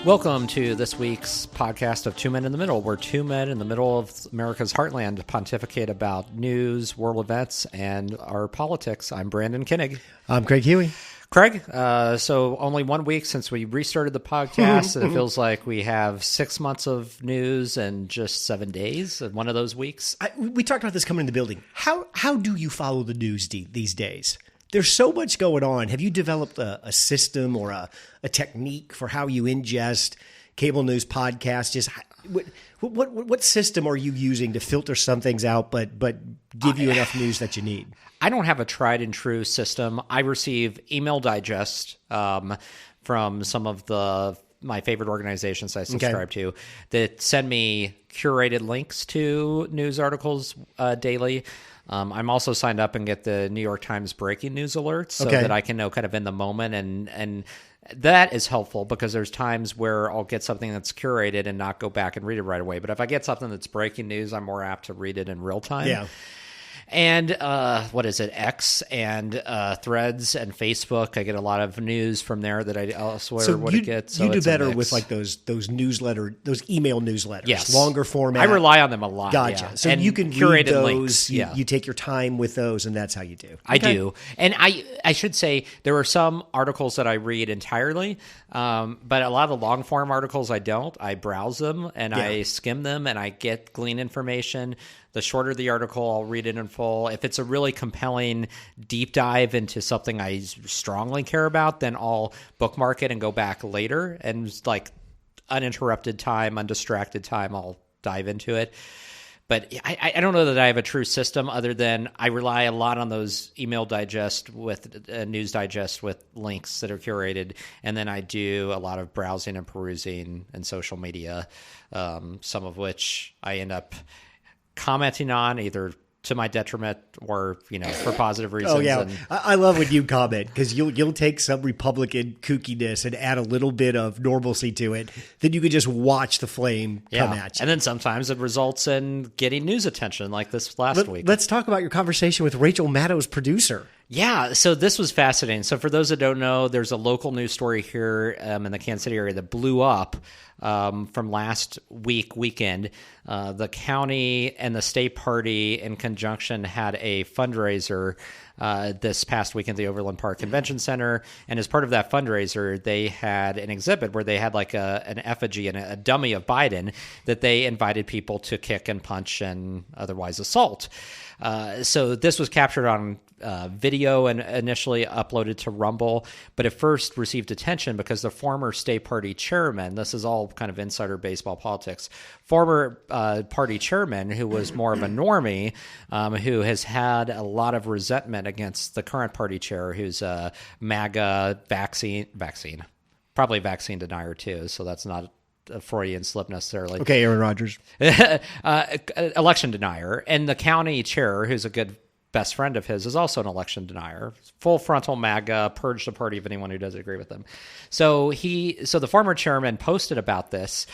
Welcome to this week's podcast of Two Men in the Middle, where two men in the middle of America's heartland pontificate about news, world events, and our politics. I'm Brandon Kinnig. I'm Craig Huey. Craig, so only 1 week since we restarted the podcast, and it feels like we have 6 months of news and just 7 days in one of those weeks. We talked about this coming in the building. How do you follow the news these days? There's so much going on. Have you developed a system or a technique for how you ingest cable news podcasts? Just what system are you using to filter some things out, but give you enough news that you need? I don't have a tried and true system. I receive email digest from some of my favorite organizations I subscribe to that send me curated links to news articles daily. I'm also signed up and get the New York Times breaking news alerts so that I can know kind of in the moment. And that is helpful because there's times where I'll get something that's curated and not go back and read it right away. But if I get something that's breaking news, I'm more apt to read it in real time. Yeah. And X and Threads and Facebook. I get a lot of news from there that I elsewhere wouldn't get. So you do better with like those email newsletters, yes, longer format. I rely on them a lot. Gotcha. Yeah. So and you can curated read those. Links. You take your time with those, and that's how you do. I do. And I should say there are some articles that I read entirely, but a lot of the long form articles I don't. I browse them and I skim them and I glean information. The shorter the article, I'll read it in full. If it's a really compelling deep dive into something I strongly care about, then I'll bookmark it and go back later. And like uninterrupted time, undistracted time, I'll dive into it. But I don't know that I have a true system other than I rely a lot on those email digest with news digest with links that are curated. And then I do a lot of browsing and perusing and social media, some of which I end up commenting on either to my detriment or, for positive reasons. Oh, yeah. I love when you comment because you'll take some Republican kookiness and add a little bit of normalcy to it. Then you could just watch the flame come at you. And then sometimes it results in getting news attention like this last week. Let's talk about your conversation with Rachel Maddow's producer. Yeah, so this was fascinating. So for those that don't know, there's a local news story here in the Kansas City area that blew up from last weekend. The county and the state party in conjunction had a fundraiser this past week at the Overland Park Convention Center. And as part of that fundraiser, they had an exhibit where they had like an effigy and a dummy of Biden that they invited people to kick and punch and otherwise assault. So this was captured on video and initially uploaded to Rumble, but it first received attention because the former state party chairman, this is all kind of insider baseball politics, former party chairman who was more of a normie, who has had a lot of resentment against the current party chair who's a MAGA vaccine, probably vaccine denier too, so that's not a Freudian slip necessarily. Okay, Aaron Rodgers. Election denier. And the county chair, who's a good best friend of his, is also an election denier. Full frontal MAGA, purge the party of anyone who doesn't agree with them. So the former chairman posted about this,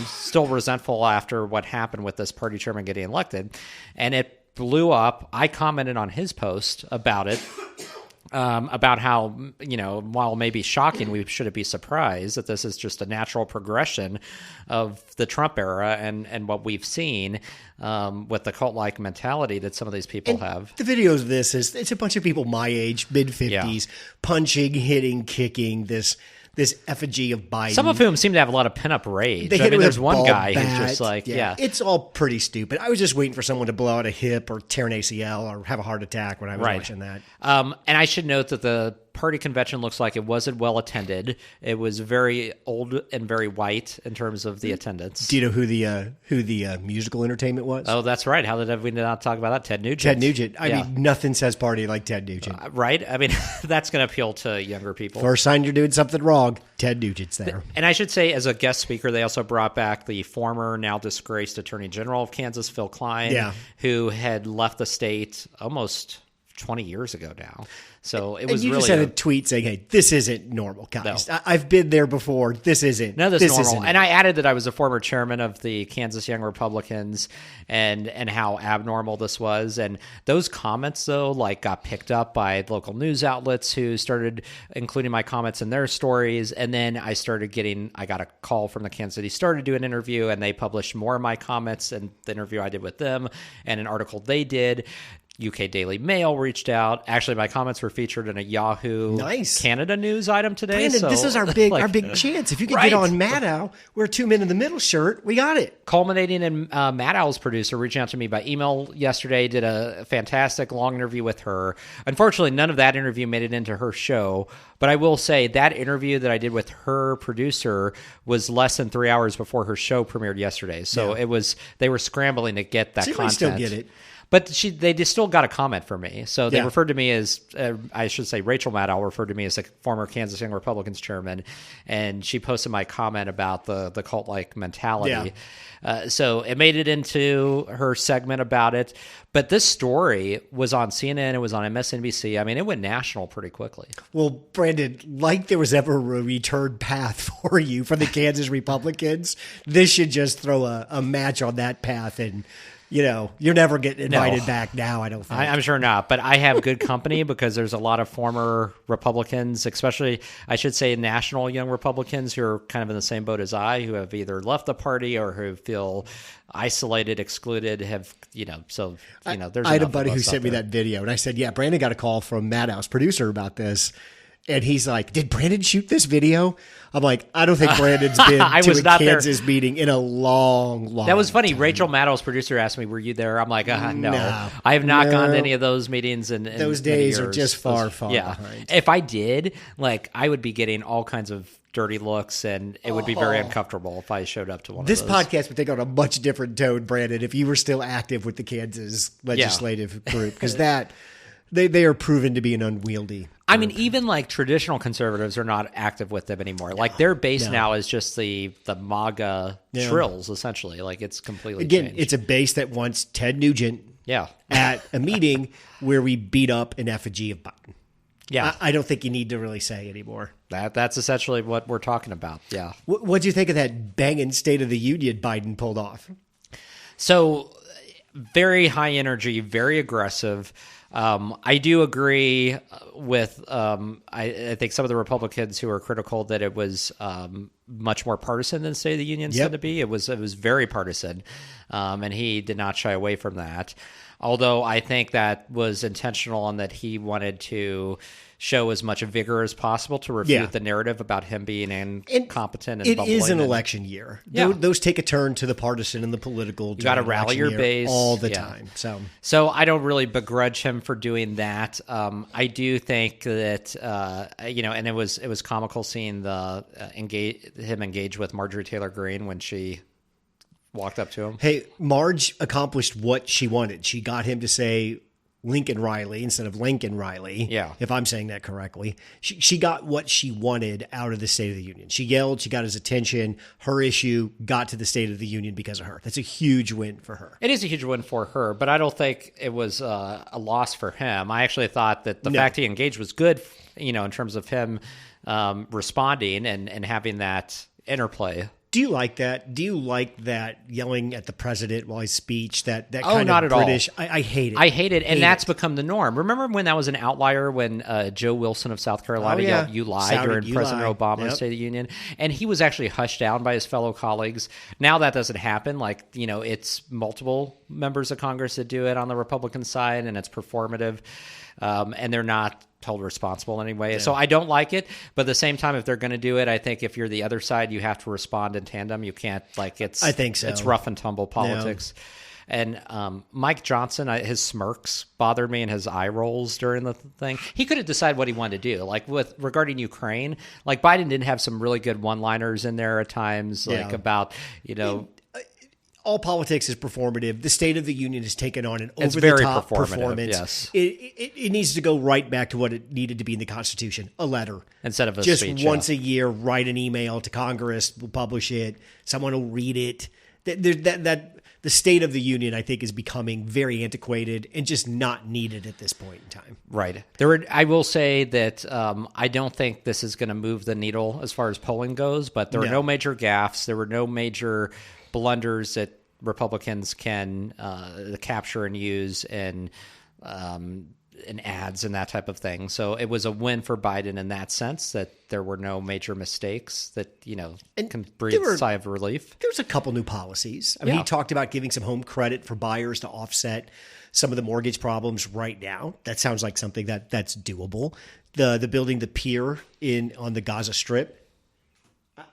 still resentful after what happened with this party chairman getting elected, and it blew up. I commented on his post about it. About how, while maybe shocking, we shouldn't be surprised that this is just a natural progression of the Trump era and what we've seen with the cult-like mentality that some of these people have. The videos of this it's a bunch of people my age, mid-50s, punching, hitting, kicking this effigy of Biden. Some of whom seem to have a lot of pent-up rage. There's one guy who's just like, It's all pretty stupid. I was just waiting for someone to blow out a hip or tear an ACL or have a heart attack when I was watching that. And I should note that the party convention looks like it wasn't well attended. It was very old and very white in terms of the attendance. Do you know who the musical entertainment was? Oh, that's right. How did we not talk about that? Ted Nugent. I mean, nothing says party like Ted Nugent. Right? I mean, that's going to appeal to younger people. First sign you're doing something wrong, Ted Nugent's there. And I should say, as a guest speaker, they also brought back the former, now disgraced Attorney General of Kansas, Phil Klein, who had left the state almost 20 years ago now. So it And was you really just had a tweet saying, "Hey, this isn't normal, guys. No. I've been there before. This isn't. none of this this normal." isn't And it." I added that I was a former chairman of the Kansas Young Republicans, and how abnormal this was. And those comments, though, like got picked up by local news outlets who started including my comments in their stories. And then I got a call from the Kansas City Star to do an interview, and they published more of my comments and the interview I did with them and an article they did. UK Daily Mail reached out. Actually, my comments were featured in a Yahoo Canada News item today. Brandon, so, this is our big chance. If you could get on Maddow, wear 2 men in the middle shirt, we got it. Culminating in Maddow's producer reaching out to me by email yesterday, did a fantastic long interview with her. Unfortunately, none of that interview made it into her show, but I will say that interview that I did with her producer was less than 3 hours before her show premiered yesterday. So they were scrambling to get that content. Still get it. But they just still got a comment from me. So they referred to me as, I should say, Rachel Maddow referred to me as a former Kansas Young Republicans chairman. And she posted my comment about the cult-like mentality. So it made it into her segment about it. But this story was on CNN. It was on MSNBC. I mean, it went national pretty quickly. Well, Brandon, like there was ever a return path for you from the Kansas Republicans, this should just throw a match on that path, and you're never getting invited back now, I don't think. I'm sure not, but I have good company because there's a lot of former Republicans, especially, I should say, national young Republicans who are kind of in the same boat as I, who have either left the party or who feel isolated, excluded, there's I had a buddy who sent me that video, and I said, yeah, Brandon got a call from Maddow's producer about this. And he's like, did Brandon shoot this video? I'm like, I don't think Brandon's been to a Kansas meeting in a long time. That was funny. Rachel Maddow's producer asked me, were you there? I'm like, no. I have not gone to any of those meetings. In those days are just far behind. If I did, I would be getting all kinds of dirty looks, and it would be very uncomfortable if I showed up to one of those. This podcast would take on a much different tone, Brandon, if you were still active with the Kansas legislative group, because they are proven to be an unwieldy group. I mean, even traditional conservatives are not active with them anymore. Their base now is just the MAGA shrills, essentially. It's completely changed. It's a base that wants Ted Nugent at a meeting where we beat up an effigy of Biden. Yeah. I don't think you need to really say anymore. That's essentially what we're talking about, yeah. What do you think of that banging State of the Union Biden pulled off? So, very high energy, very aggressive. I do agree with, I think some of the Republicans who are critical that it was much more partisan than State of the Union said to be. It was very partisan, and he did not shy away from that. Although I think that was intentional and that he wanted to show as much vigor as possible to refute the narrative about him being incompetent and bumbling. It is an election year. Yeah. Those take a turn to the partisan and the political. You got to rally your base all the time. So I don't really begrudge him for doing that. I do think that and it was comical seeing him engage with Marjorie Taylor Greene when she walked up to him. Hey, Marge accomplished what she wanted. She got him to say Lincoln Riley instead of Lincoln Riley. Yeah. If I'm saying that correctly. She got what she wanted out of the State of the Union. She yelled, she got his attention. Her issue got to the State of the Union because of her. That's a huge win for her. It is a huge win for her, but I don't think it was a loss for him. I actually thought that the fact he engaged was good, in terms of him responding and having that interplay. Do you like that? Do you like that yelling at the president while he speech? That kind not of British. All. I hate it. I hate it, and that's become the norm. Remember when that was an outlier when Joe Wilson of South Carolina yelled "You lie" during President Obama's State of the Union, and he was actually hushed down by his fellow colleagues. Now that doesn't happen. It's multiple members of Congress that do it on the Republican side, and it's performative, and they're not held responsible anyway. Yeah. So I don't like it, but at the same time, if they're going to do it, I think if you're the other side, you have to respond in tandem. You can't I think so. It's rough and tumble politics. Yeah. And Mike Johnson, his smirks bothered me and his eye rolls during the thing. He could have decided what he wanted to do. Regarding Ukraine, Biden did have some really good one-liners in there at times, about, all politics is performative. The State of the Union has taken on an over-the-top performance. Yes. It needs to go right back to what it needed to be in the Constitution, a letter. Instead of a just speech. Just once a year, write an email to Congress, we'll publish it, someone will read it. the State of the Union, I think, is becoming very antiquated and just not needed at this point in time. Right. I will say that I don't think this is going to move the needle as far as polling goes, but there were no major gaffes. There were no major blunders that Republicans can capture and use in ads and that type of thing. So it was a win for Biden in that sense, that there were no major mistakes that, can breathe a sigh of relief. There's a couple new policies. I mean, he talked about giving some home credit for buyers to offset some of the mortgage problems right now. That sounds like something that's doable. The building the pier on the Gaza Strip,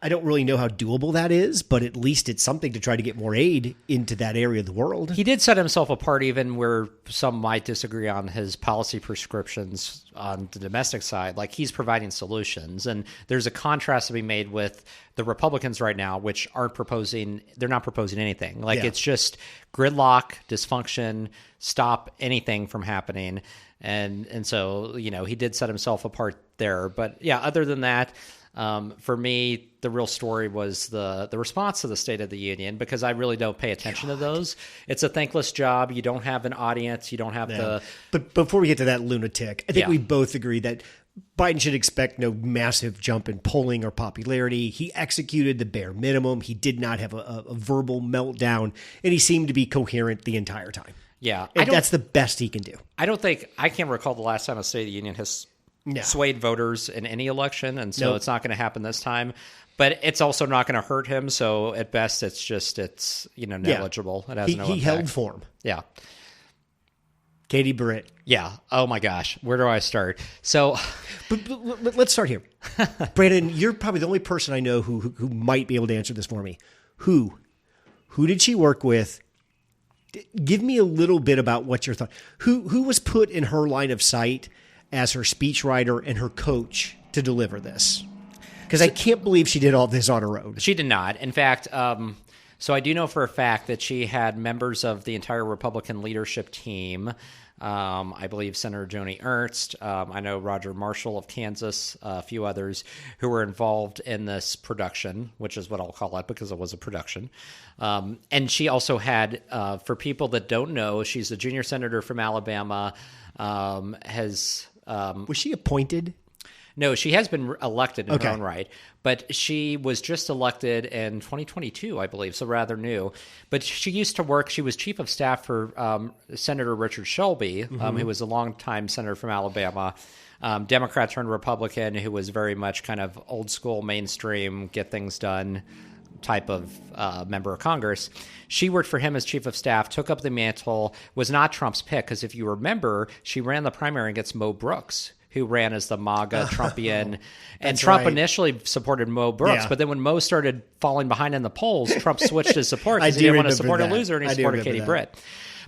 I don't really know how doable that is, but at least it's something to try to get more aid into that area of the world. He did set himself apart, even where some might disagree on his policy prescriptions on the domestic side. Like, he's providing solutions. And there's a contrast to be made with the Republicans right now, which they're not proposing anything. Like, it's just gridlock, dysfunction, stop anything from happening. And so, he did set himself apart there. But yeah, other than that, for me, the real story was the response to the State of the Union, because I really don't pay attention to those. It's a thankless job. You don't have an audience. You don't have the... But before we get to that lunatic, I think we both agree that Biden should expect no massive jump in polling or popularity. He executed the bare minimum. He did not have a verbal meltdown, and he seemed to be coherent the entire time. Yeah. And that's the best he can do. I can't recall the last time a State of the Union has swayed voters in any election, and so it's not going to happen this time. But it's also not going to hurt him, so at best it's negligible. It has no impact. He held form. Yeah. Katie Britt. Yeah. Oh my gosh. Where do I start? So, but let's start here. Brandon, you're probably the only person I know who might be able to answer this for me. Who did she work with? Give me a little bit about what your thought. Who was put in her line of sight as her speechwriter and her coach to deliver this? Because I can't believe she did all this on her own. She did not. In fact, so I do know for a fact that she had members of the entire Republican leadership team. I believe Senator Joni Ernst. I know Roger Marshall of Kansas, a few others who were involved in this production, which is what I'll call it because it was a production. And she also had, for people that don't know, she's a junior senator from Alabama. Was she appointed? No, she has been elected in her own right, but she was just elected in 2022, I believe, so rather new. But she used to work, she was chief of staff for Senator Richard Shelby, who was a longtime senator from Alabama, Democrat turned Republican, who was very much kind of old school, mainstream, get things done type of member of Congress. She worked for him as chief of staff, took up the mantle, was not Trump's pick, because if you remember, she ran the primary against Mo Brooks, who ran as the MAGA Trumpian. And Trump initially supported Mo Brooks, but then when Mo started falling behind in the polls, Trump switched his support because he didn't want to support a loser, and he supported Katie Britt.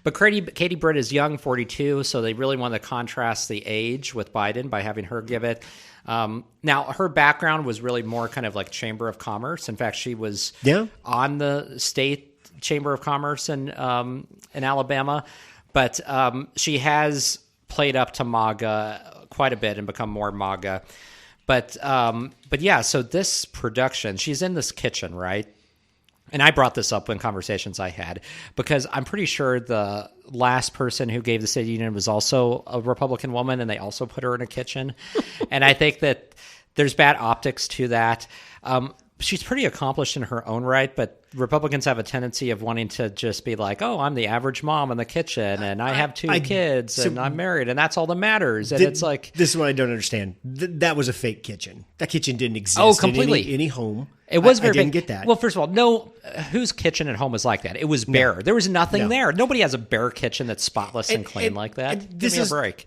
But Katie Britt is young, 42, so they really wanted to contrast the age with Biden by having her give it. Now, her background was really more kind of like Chamber of Commerce. In fact, she was on the state Chamber of Commerce in Alabama. But she has played up to MAGA quite a bit and become more MAGA. But yeah, so this production, she's in this kitchen, right? And I brought this up in conversations I had because I'm pretty sure the last person who gave the State of the Union was also a Republican woman, and they also put her in a kitchen. And I think that there's bad optics to that. She's pretty accomplished in her own right, but Republicans have a tendency of wanting to just be like, oh, I'm the average mom in the kitchen, and I have two kids, and I'm married, and that's all that matters. And it's like... This is what I don't understand. That was a fake kitchen. That kitchen didn't exist completely. in any home. It was very I didn't get that. Well, first of all, no, whose kitchen at home is like that? It was bare. There was nothing there. Nobody has a bare kitchen that's spotless and clean like that. Give me a break.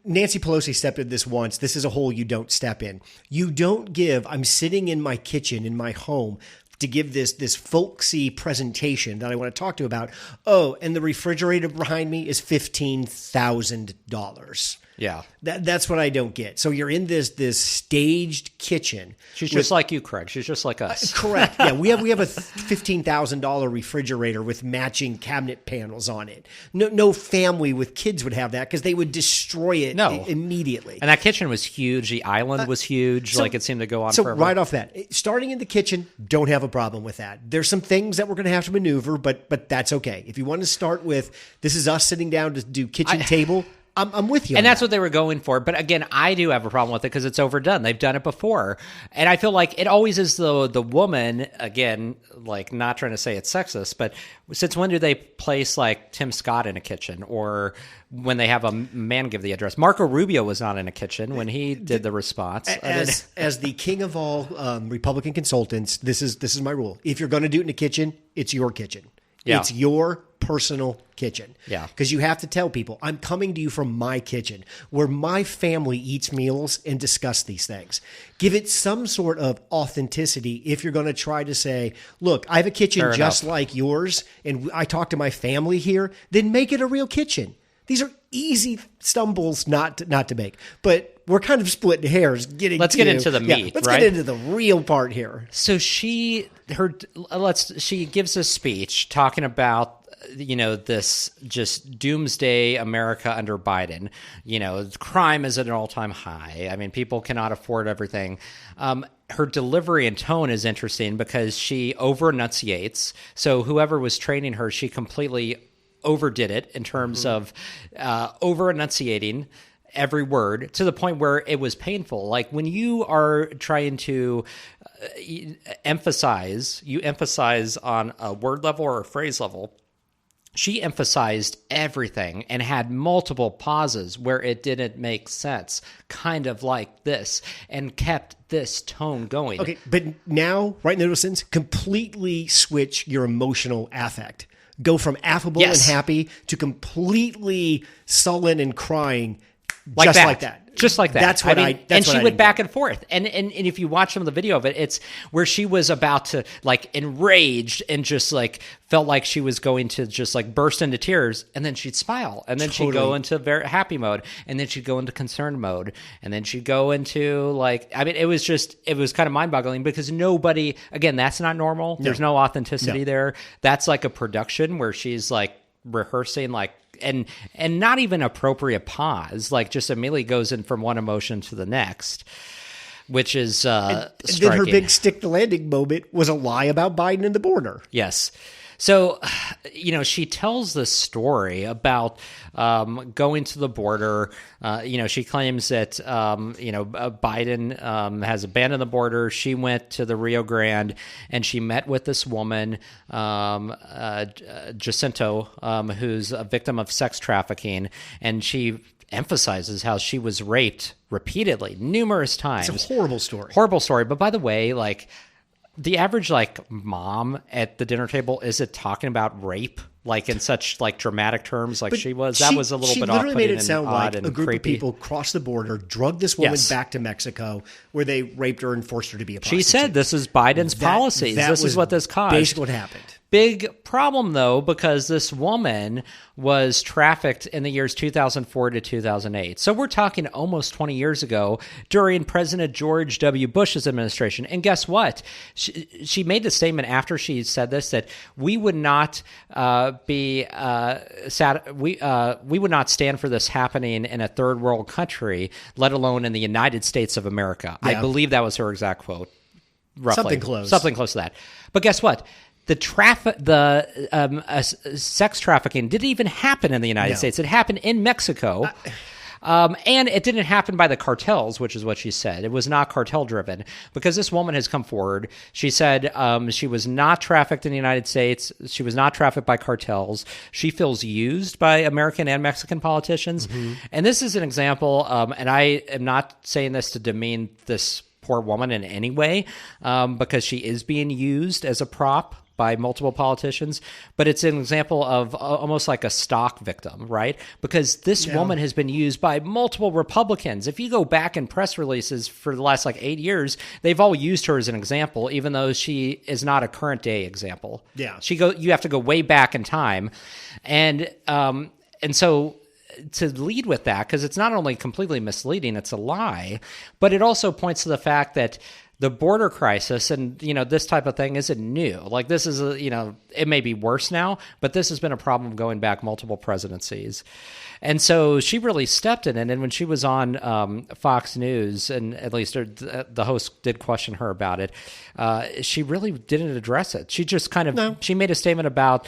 Nancy Pelosi stepped in this once. This is a hole you don't step in. You don't give, I'm sitting in my kitchen in my home to give this folksy presentation that I want to talk to about. Oh, and the refrigerator behind me is $15,000. Yeah. That's what I don't get. So you're in this staged kitchen. She's just like you, Craig. She's just like us. Correct. Yeah, we have a $15,000 refrigerator with matching cabinet panels on it. No family with kids would have that because they would destroy it immediately. And that kitchen was huge. The island was huge. Like it seemed to go on forever. So right off that, starting in the kitchen, don't have a problem with that. There's some things that we're going to have to maneuver, but that's okay. If you want to start with, this is us sitting down to do kitchen table, I'm with you. And that's what they were going for. But again, I do have a problem with it because it's overdone. They've done it before. And I feel like it always is the woman, again, like not trying to say it's sexist, but since when do they place like Tim Scott in a kitchen or when they have a man give the address? Marco Rubio was not in a kitchen when he did the response. As the king of all Republican consultants, this is my rule. If you're going to do it in a kitchen, it's your kitchen. Yeah. It's your personal kitchen. Yeah. Because you have to tell people, I'm coming to you from my kitchen where my family eats meals and discuss these things. Give it some sort of authenticity if you're going to try to say, look, I have a kitchen just like yours and I talk to my family here, then make it a real kitchen. These are easy stumbles not to make. But we're kind of splitting hairs. Let's get into the meat. Let's right? get into the real part here. So she gives a speech talking about this just doomsday America under Biden. Crime is at an all-time high. I mean, people cannot afford everything. Her delivery and tone is interesting because she over-enunciates. So whoever was training her, she completely overdid it in terms of over-enunciating every word to the point where it was painful. Like when you are trying to emphasize on a word level or a phrase level, she emphasized everything and had multiple pauses where it didn't make sense, kind of like this, and kept this tone going. Okay, but now, right in the middle of the sentence, completely switch your emotional affect. Go from affable and happy to completely sullen and crying, like that. Just like that. That's what and she went back and forth. And if you watch some of the video of it, it's where she was about to like enraged and just like felt like she was going to just like burst into tears, and then she'd smile, and then she'd go into very happy mode, and then she'd go into concerned mode, and then she'd go into like, I mean, it was kind of mind-boggling because nobody, again, that's not normal. There's no authenticity there. That's like a production where she's like rehearsing like, and not even appropriate pause, like just immediately goes in from one emotion to the next, which is striking. Then her big stick the landing moment was a lie about Biden and the border. Yes. So, she tells this story about going to the border. She claims that, Biden has abandoned the border. She went to the Rio Grande and she met with this woman, Jacinto, who's a victim of sex trafficking. And she emphasizes how she was raped repeatedly, numerous times. It's a horrible story. Horrible story. But by the way, like, the average like mom at the dinner table isn't talking about rape like in such like dramatic terms like she was. That was a little bit off-putting. She literally made it sound like a group creepy. of people crossed the border, drugged this woman back to Mexico, where they raped her and forced her to be a prostitute. She said this is Biden's policies. This is what this caused. Basically what happened. Big problem, though, because this woman was trafficked in the years 2004 to 2008. So we're talking almost 20 years ago during President George W. Bush's administration. And guess what? She made the statement after she said this that we would not we would not stand for this happening in a third world country, let alone in the United States of America. Yeah. I believe that was her exact quote. Roughly. Something close to that. But guess what? The sex trafficking didn't even happen in the United States. It happened in Mexico. And it didn't happen by the cartels, which is what she said. It was not cartel driven because this woman has come forward. She said she was not trafficked in the United States. She was not trafficked by cartels. She feels used by American and Mexican politicians. Mm-hmm. And this is an example, and I am not saying this to demean this poor woman in any way, because she is being used as a prop by multiple politicians, but it's an example of almost like a stock victim, right? Because this woman has been used by multiple Republicans. If you go back in press releases for the last like 8 years, they've all used her as an example, even though she is not a current day example. Yeah. You have to go way back in time. And so to lead with that, because it's not only completely misleading, it's a lie, but it also points to the fact that the border crisis and, this type of thing isn't new. Like, this is, it may be worse now, but this has been a problem going back multiple presidencies. And so she really stepped in it. And when she was on Fox News, and at least the host did question her about it, she really didn't address it. She just kind of, she made a statement about,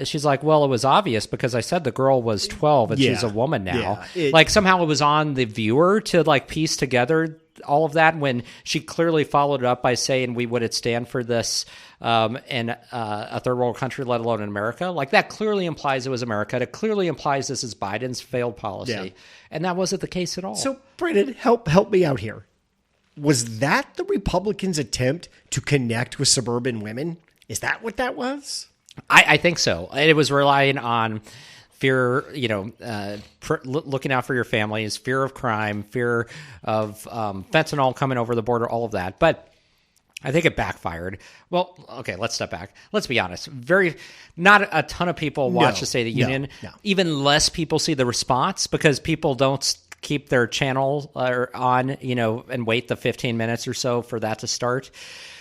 she's like, well, it was obvious because I said the girl was 12 and she's a woman now. Like, somehow it was on the viewer to piece together all of that, when she clearly followed it up by saying we wouldn't stand for this in a third world country, let alone in America. Like, that clearly implies it was America. It clearly implies this is Biden's failed policy. Yeah. And that wasn't the case at all. So, Brandon, help me out here. Was that the Republicans' attempt to connect with suburban women? Is that what that was? I think so. It was relying on fear, looking out for your families, fear of crime, fear of fentanyl coming over the border, all of that. But I think it backfired. Well, okay, let's step back. Let's be honest. Not a ton of people watch the State of the Union. No. Even less people see the response because people don't keep their channel on, and wait the 15 minutes or so for that to start.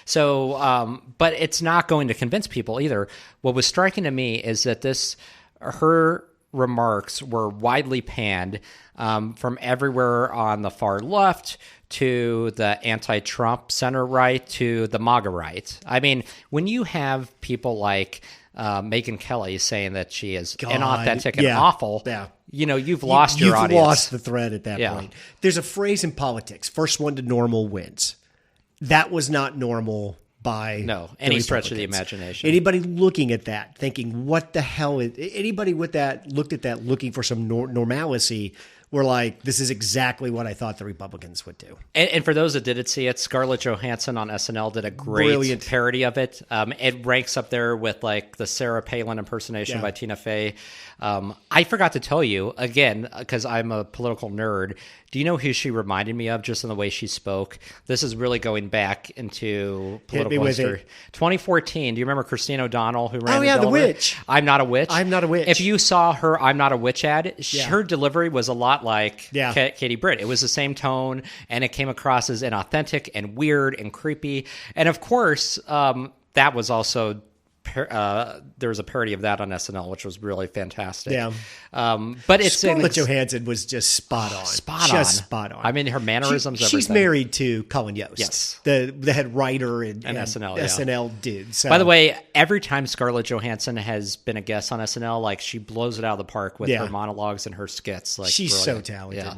So, but it's not going to convince people either. What was striking to me is that her remarks were widely panned from everywhere on the far left to the anti-Trump center right to the MAGA right. I mean, when you have people like Megyn Kelly saying that she is inauthentic and awful, you've lost your audience. You've lost the thread at that point. There's a phrase in politics, first one to normal wins. That was not normal by any stretch of the imagination. Anybody looking at that, thinking, what the hell is... Anybody with that, looked at that looking for some normalcy, were like, this is exactly what I thought the Republicans would do. And for those that didn't see it, Scarlett Johansson on SNL did a great parody of it. It ranks up there with the Sarah Palin impersonation by Tina Fey. I forgot to tell you, again, because I'm a political nerd, do you know who she reminded me of just in the way she spoke? This is really going back into political history. 2014, do you remember Christine O'Donnell who ran the witch. I'm not a witch. I'm not a witch. If you saw her I'm not a witch ad, her delivery was a lot like Katie Britt. It was the same tone, and it came across as inauthentic and weird and creepy. And of course, that was also... there was a parody of that on SNL, which was really fantastic. Yeah. But Scarlett Johansson was just spot on. Spot on. I mean, her mannerisms, she's married to Colin Yost. Yes. The head writer and SNL. SNL dude. So. By the way, every time Scarlett Johansson has been a guest on SNL, she blows it out of the park with her monologues and her skits. She's brilliant. so talented. Yeah.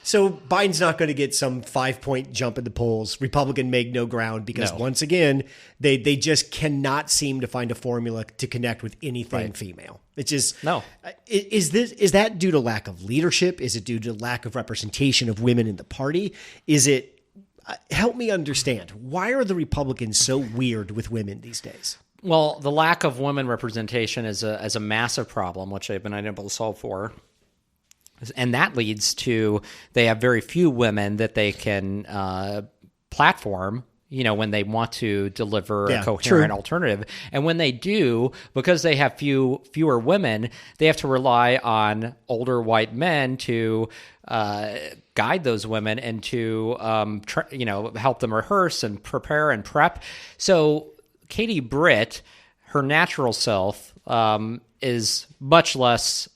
So Biden's not going to get some 5-point jump in the polls. Republican make no ground because once again, they just cannot seem to find a formula to connect with anything female. It's just Is that due to lack of leadership? Is it due to lack of representation of women in the party? Is it? Help me understand. Why are the Republicans so weird with women these days? Well, the lack of women representation is a massive problem, which they've been unable to solve for. And that leads to they have very few women that they can platform, when they want to deliver a coherent alternative. And when they do, because they have fewer women, they have to rely on older white men to guide those women and to help them rehearse and prepare and prep. So Katie Britt, her natural self, is much less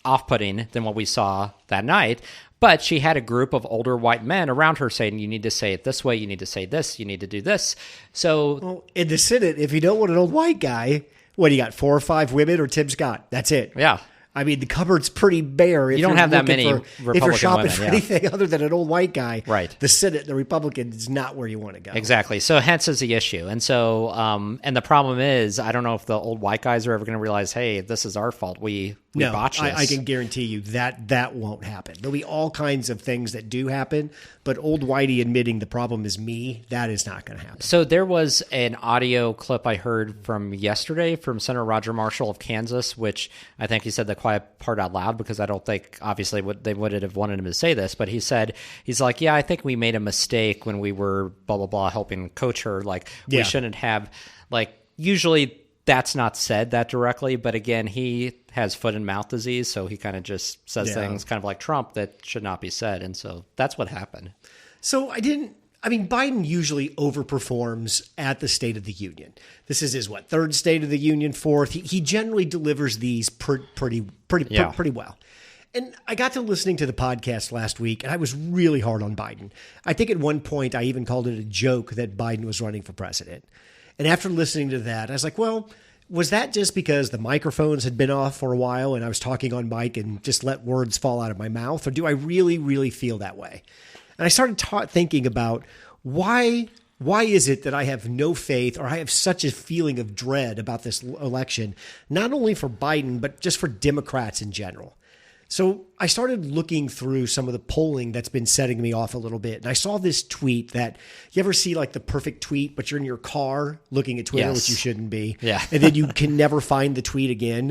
off-putting than what we saw that night, but she had a group of older white men around her saying, you need to say it this way, you need to say this, you need to do this. So in the Senate, if you don't want an old white guy, what do you got, 4 or 5 women or Tim Scott? That's it. Yeah. I mean, the cupboard's pretty bare. You don't have that many Republican if you're shopping women, for anything other than an old white guy, right? The Senate, the Republican, is not where you want to go. Exactly. So hence is the issue. And so, and the problem is, I don't know if the old white guys are ever going to realize, hey, this is our fault. We botched this. I can guarantee you that won't happen. There'll be all kinds of things that do happen, but old whitey admitting the problem is me, that is not going to happen. So there was an audio clip I heard from yesterday from Senator Roger Marshall of Kansas, which I think he said the quiet part out loud because I don't think, obviously, they would have wanted him to say this, but he's like, yeah, I think we made a mistake when we were blah, blah, blah, helping coach her. We shouldn't have, usually that's not said that directly, but again, he has foot and mouth disease, so he kind of just says things kind of like Trump that should not be said, and so that's what happened. So Biden usually overperforms at the State of the Union. This is his, third State of the Union, fourth. He generally delivers these pretty well. And I got to listening to the podcast last week, and I was really hard on Biden. I think at one point I even called it a joke that Biden was running for president. And after listening to that, I was like, well, was that just because the microphones had been off for a while and I was talking on mic and just let words fall out of my mouth? Or do I really, really feel that way? And I started thinking about why is it that I have no faith, or I have such a feeling of dread about this election, not only for Biden, but just for Democrats in general. So I started looking through some of the polling that's been setting me off a little bit. And I saw this tweet that, you ever see like the perfect tweet, but you're in your car looking at Twitter, which you shouldn't be. Yeah. And then you can never find the tweet again.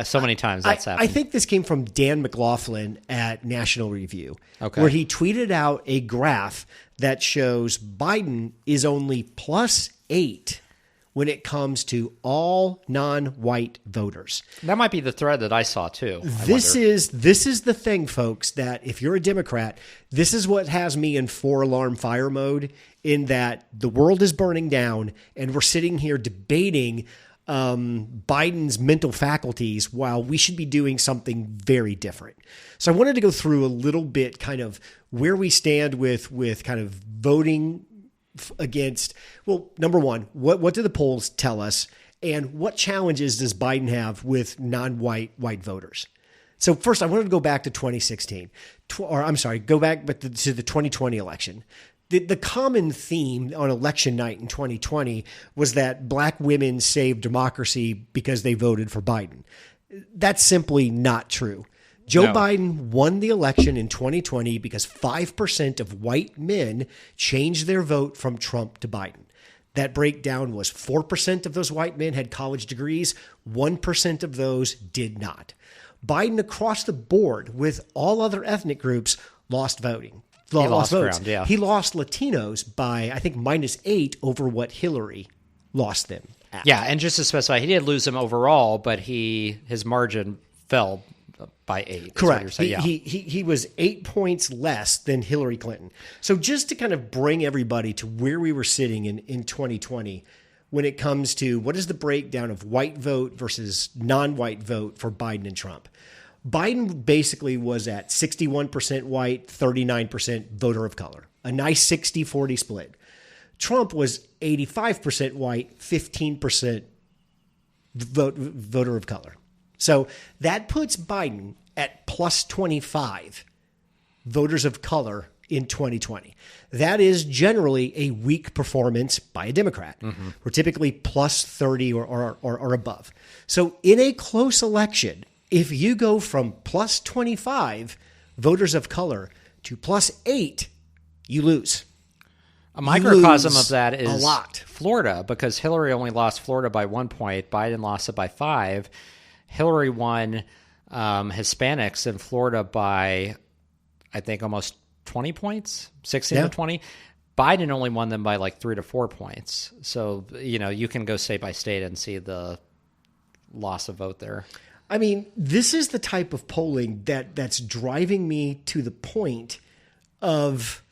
So many times that's happened. I think this came from Dan McLaughlin at National Review, okay, where he tweeted out a graph that shows Biden is only +8 when it comes to all non-white voters. That might be the thread that I saw too. This is the thing, folks, that if you're a Democrat, this is what has me in 4-alarm fire mode, in that the world is burning down and we're sitting here debating Biden's mental faculties while we should be doing something very different. So I wanted to go through a little bit kind of where we stand with kind of voting against, well, number one, what do the polls tell us, and what challenges does Biden have with non-white voters? So first, I wanted to go back to 2016, go back to the 2020 election. The common theme on election night in 2020 was that black women saved democracy because they voted for Biden. That's simply not true. Joe Biden won the election in 2020 because 5% of white men changed their vote from Trump to Biden. That breakdown was 4% of those white men had college degrees, 1% of those did not. Biden, across the board, with all other ethnic groups, lost voting. Lost votes. Ground, yeah. He lost Latinos by, I think, -8 over what Hillary lost them at. Yeah, and just to specify, he did lose them overall, but his margin fell by 8. Correct. He was 8 points less than Hillary Clinton. So just to kind of bring everybody to where we were sitting in 2020 when it comes to what is the breakdown of white vote versus non-white vote for Biden and Trump. Biden basically was at 61% white, 39% voter of color, a nice 60-40 split. Trump was 85% white, 15% voter of color. So that puts Biden at +25 voters of color in 2020. That is generally a weak performance by a Democrat. Mm-hmm. We're typically +30 or above. So in a close election, if you go from +25 voters of color to +8, you lose. A microcosm of that is a lot. Florida, because Hillary only lost Florida by 1 point. Biden lost it by 5. Hillary won Hispanics in Florida by, I think, almost 20 points, 16 to 20. Biden only won them by like 3 to 4 points. So, you can go state by state and see the loss of vote there. I mean, this is the type of polling that's driving me to the point of,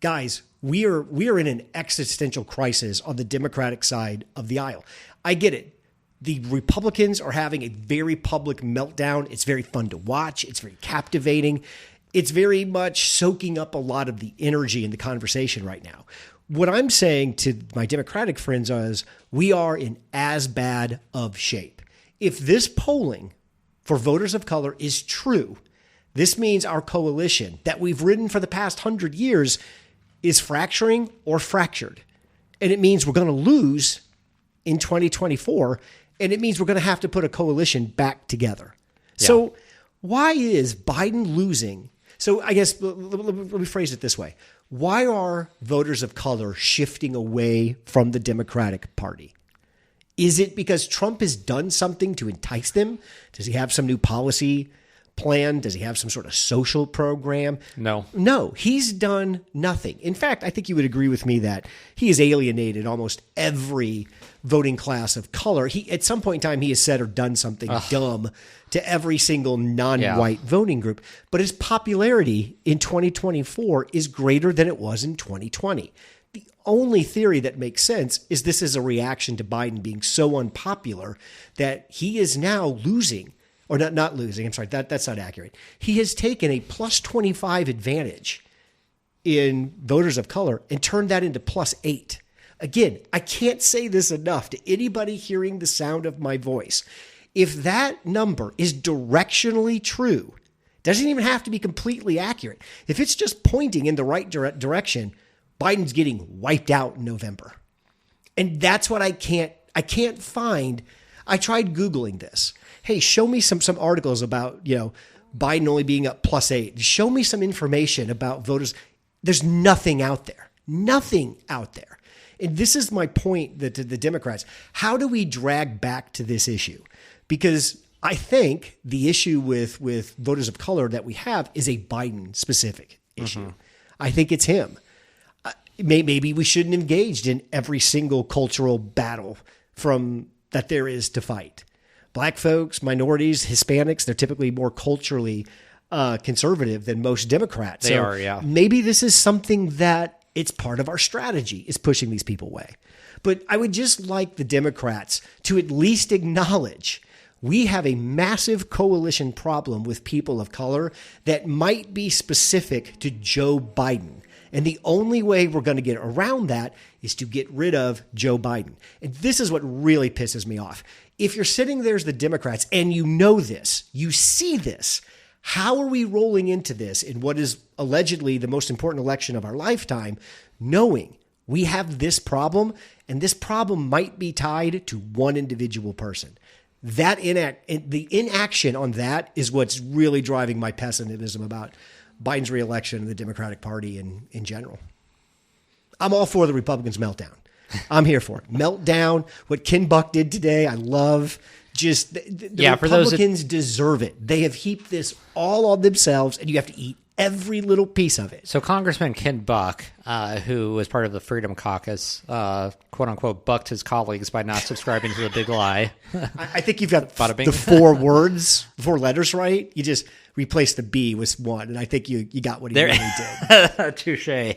guys, we are in an existential crisis on the Democratic side of the aisle. I get it. The Republicans are having a very public meltdown. It's very fun to watch. It's very captivating. It's very much soaking up a lot of the energy in the conversation right now. What I'm saying to my Democratic friends is we are in as bad of shape. If this polling for voters of color is true, this means our coalition that we've ridden for the past 100 years is fracturing or fractured. And it means we're going to lose in 2024. And it means we're going to have to put a coalition back together. Yeah. So why is Biden losing? So I guess let me phrase it this way. Why are voters of color shifting away from the Democratic Party? Is it because Trump has done something to entice them? Does he have some new policy? plan? Does he have some sort of social program? No, he's done nothing. In fact, I think you would agree with me that he has alienated almost every voting class of color. At some point in time, he has said or done something dumb to every single non-white voting group. But his popularity in 2024 is greater than it was in 2020. The only theory that makes sense is this is a reaction to Biden being so unpopular that he is now losing. Or not losing. I'm sorry, that's not accurate. He has taken a plus 25 advantage in voters of color and turned that into plus 8. Again, I can't say this enough to anybody hearing the sound of my voice. If that number is directionally true, doesn't even have to be completely accurate. If it's just pointing in the right direction, Biden's getting wiped out in November. And that's what I can't find. I tried Googling this. Hey, show me some articles about, Biden only being up plus 8. Show me some information about voters. There's nothing out there. Nothing out there. And this is my point to the Democrats. How do we drag back to this issue? Because I think the issue with voters of color that we have is a Biden-specific issue. I think it's him. Maybe we shouldn't engage in every single cultural battle that there is to fight. Black folks, minorities, Hispanics, they're typically more culturally conservative than most Democrats. They are, yeah. Maybe this is something that it's part of our strategy is pushing these people away. But I would just like the Democrats to at least acknowledge we have a massive coalition problem with people of color that might be specific to Joe Biden. And the only way we're going to get around that is to get rid of Joe Biden. And this is what really pisses me off. If you're sitting there as the Democrats and you know this, you see this, how are we rolling into this in what is allegedly the most important election of our lifetime, knowing we have this problem and this problem might be tied to one individual person? The inaction on that is what's really driving my pessimism about Biden's reelection and the Democratic Party in general. I'm all for the Republicans' meltdown. I'm here for it. Meltdown, what Ken Buck did today, I love. Just the Republicans deserve it. They have heaped this all on themselves, and you have to eat every little piece of it. So Congressman Ken Buck, who was part of the Freedom Caucus, quote unquote, bucked his colleagues by not subscribing to the big lie. I think you've got the 4 letters right. You just replace the B with 1, and I think you got what he really did. Touche.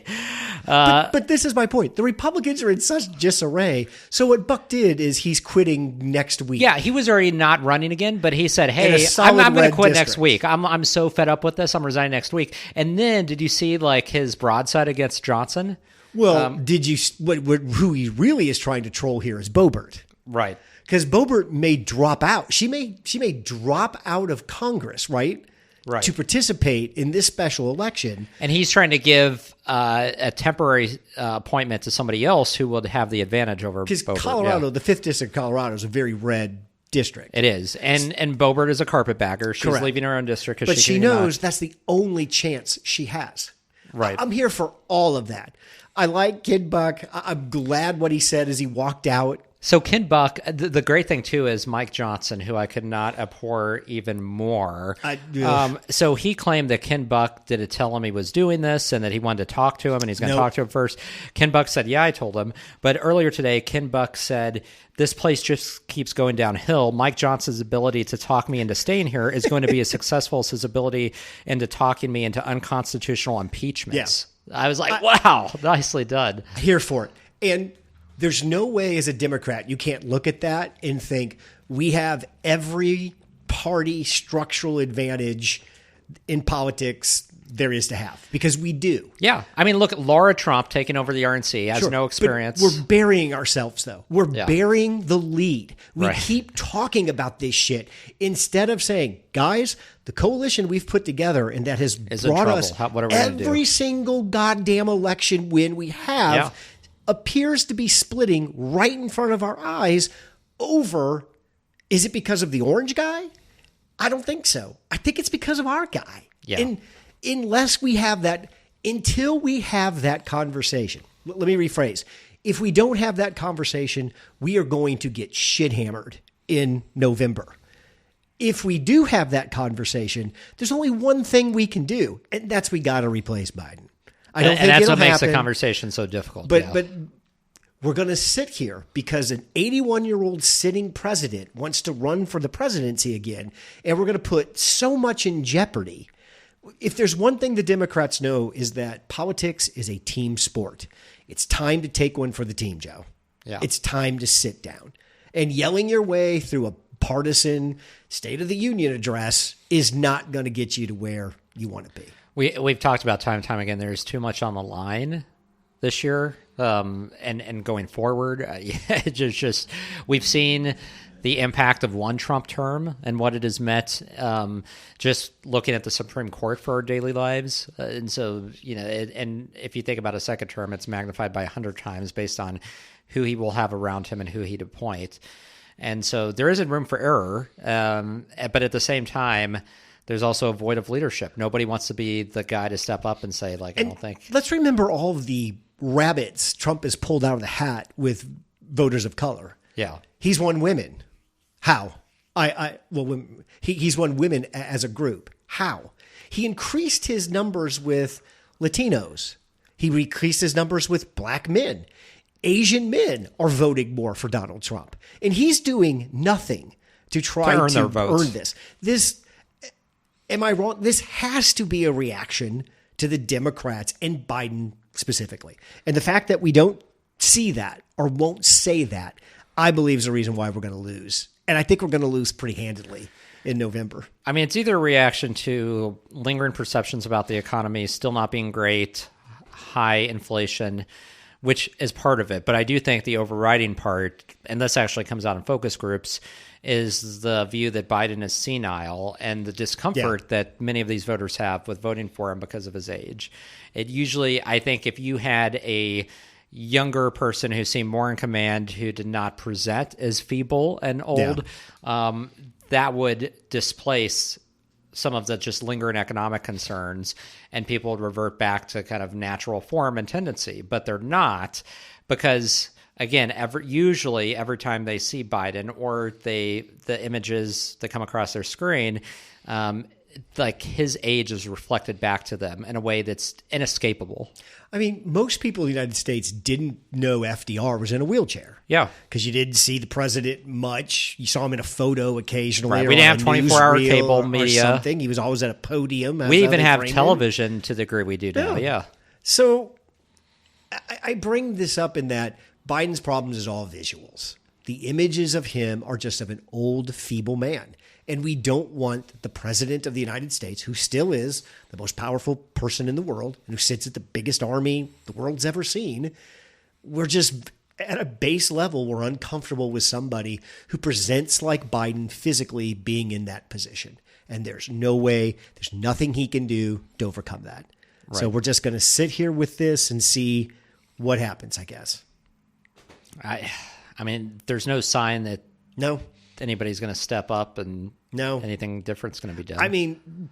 But this is my point. The Republicans are in such disarray. So what Buck did is he's quitting next week. Yeah, he was already not running again, but he said, hey, I'm going to quit next week. I'm so fed up with this. I'm resigning next week. And then did you see his broadside against Johnson? Well, did you? Who he really is trying to troll here is Boebert. Right. Because Boebert may drop out. She may drop out of Congress, right? Right. To participate in this special election. And he's trying to give a temporary appointment to somebody else who would have the advantage over Boebert. Because Colorado, the 5th District of Colorado is a very red district. It is. And Boebert is a carpetbagger. She's Correct. leaving her own district. But she knows that's the only chance she has. Right. I'm here for all of that. I like Ken Buck. I'm glad what he said as he walked out. So Ken Buck, the great thing too is Mike Johnson, who I could not abhor even more. So he claimed that Ken Buck did tell him he was doing this and that he wanted to talk to him and he's going to talk to him first. Ken Buck said, yeah, I told him. But earlier today, Ken Buck said, this place just keeps going downhill. Mike Johnson's ability to talk me into staying here is going to be as successful as his ability into talking me into unconstitutional impeachments. Yeah. I was like, wow, nicely done. Here for it. And there's no way as a Democrat you can't look at that and think we have every party structural advantage in politics there is to have, because we do. Yeah. I mean, look at Laura Trump taking over the RNC, has no experience. But we're burying ourselves, though. We're burying the lead. We keep talking about this shit instead of saying, guys, the coalition we've put together and that has brought us every single goddamn election win we have appears to be splitting right in front of our eyes over, is it because of the orange guy? I don't think so. I think it's because of our guy. Yeah. And until we have that conversation, let me rephrase. If we don't have that conversation, we are going to get shit hammered in November. if we do have that conversation, there's only one thing we can do, and that's we got to replace Biden. I don't think and that's it'll what makes happen, the conversation so difficult. But we're going to sit here because an 81-year-old sitting president wants to run for the presidency again, and we're going to put so much in jeopardy. If there's one thing the Democrats know is that politics is a team sport. It's time to take one for the team, Joe. Yeah. It's time to sit down. And yelling your way through a partisan State of the Union address is not going to get you to where you want to be. We've talked about time and time again. There's too much on the line this year, and going forward. It's just we've seen the impact of one Trump term and what it has meant. Just looking at the Supreme Court for our daily lives, and so and if you think about a second term, it's magnified by 100 times based on who he will have around him and who he'd appoint. And so there isn't room for error, but at the same time, there's also a void of leadership. Nobody wants to be the guy to step up and say, I don't think. Let's remember all of the rabbits Trump has pulled out of the hat with voters of color. Yeah. He's won women. How? He's won women as a group. How? He increased his numbers with Latinos. He increased his numbers with black men. Asian men are voting more for Donald Trump. And he's doing nothing to try to earn this. Am I wrong? This has to be a reaction to the Democrats and Biden specifically. And the fact that we don't see that or won't say that, I believe is the reason why we're going to lose. And I think we're going to lose pretty handedly in November. I mean, it's either a reaction to lingering perceptions about the economy still not being great, high inflation, which is part of it. But I do think the overriding part, and this actually comes out in focus groups, is the view that Biden is senile and the discomfort that many of these voters have with voting for him because of his age. It usually, I think if you had a younger person who seemed more in command, who did not present as feeble and old, that would displace some of the just lingering economic concerns, and people would revert back to kind of natural form and tendency. But they're not, because again, usually every time they see Biden or the images that come across their screen, like his age is reflected back to them in a way that's inescapable. I mean, most people in the United States didn't know FDR was in a wheelchair. Yeah. Because you didn't see the president much. You saw him in a photo occasionally. Right. We didn't have 24-hour cable media. Or something. He was always at a podium. We even have television to the degree we do now. Yeah. So I bring this up in that Biden's problems is all visuals. The images of him are just of an old, feeble man. And we don't want the president of the United States, who still is the most powerful person in the world and who sits at the biggest army the world's ever seen. We're just at a base level, we're uncomfortable with somebody who presents like Biden physically being in that position. And there's no way, there's nothing he can do to overcome that. Right. So we're just going to sit here with this and see what happens, I guess. I mean, there's no sign that anybody's going to step up and anything different's going to be done. I mean,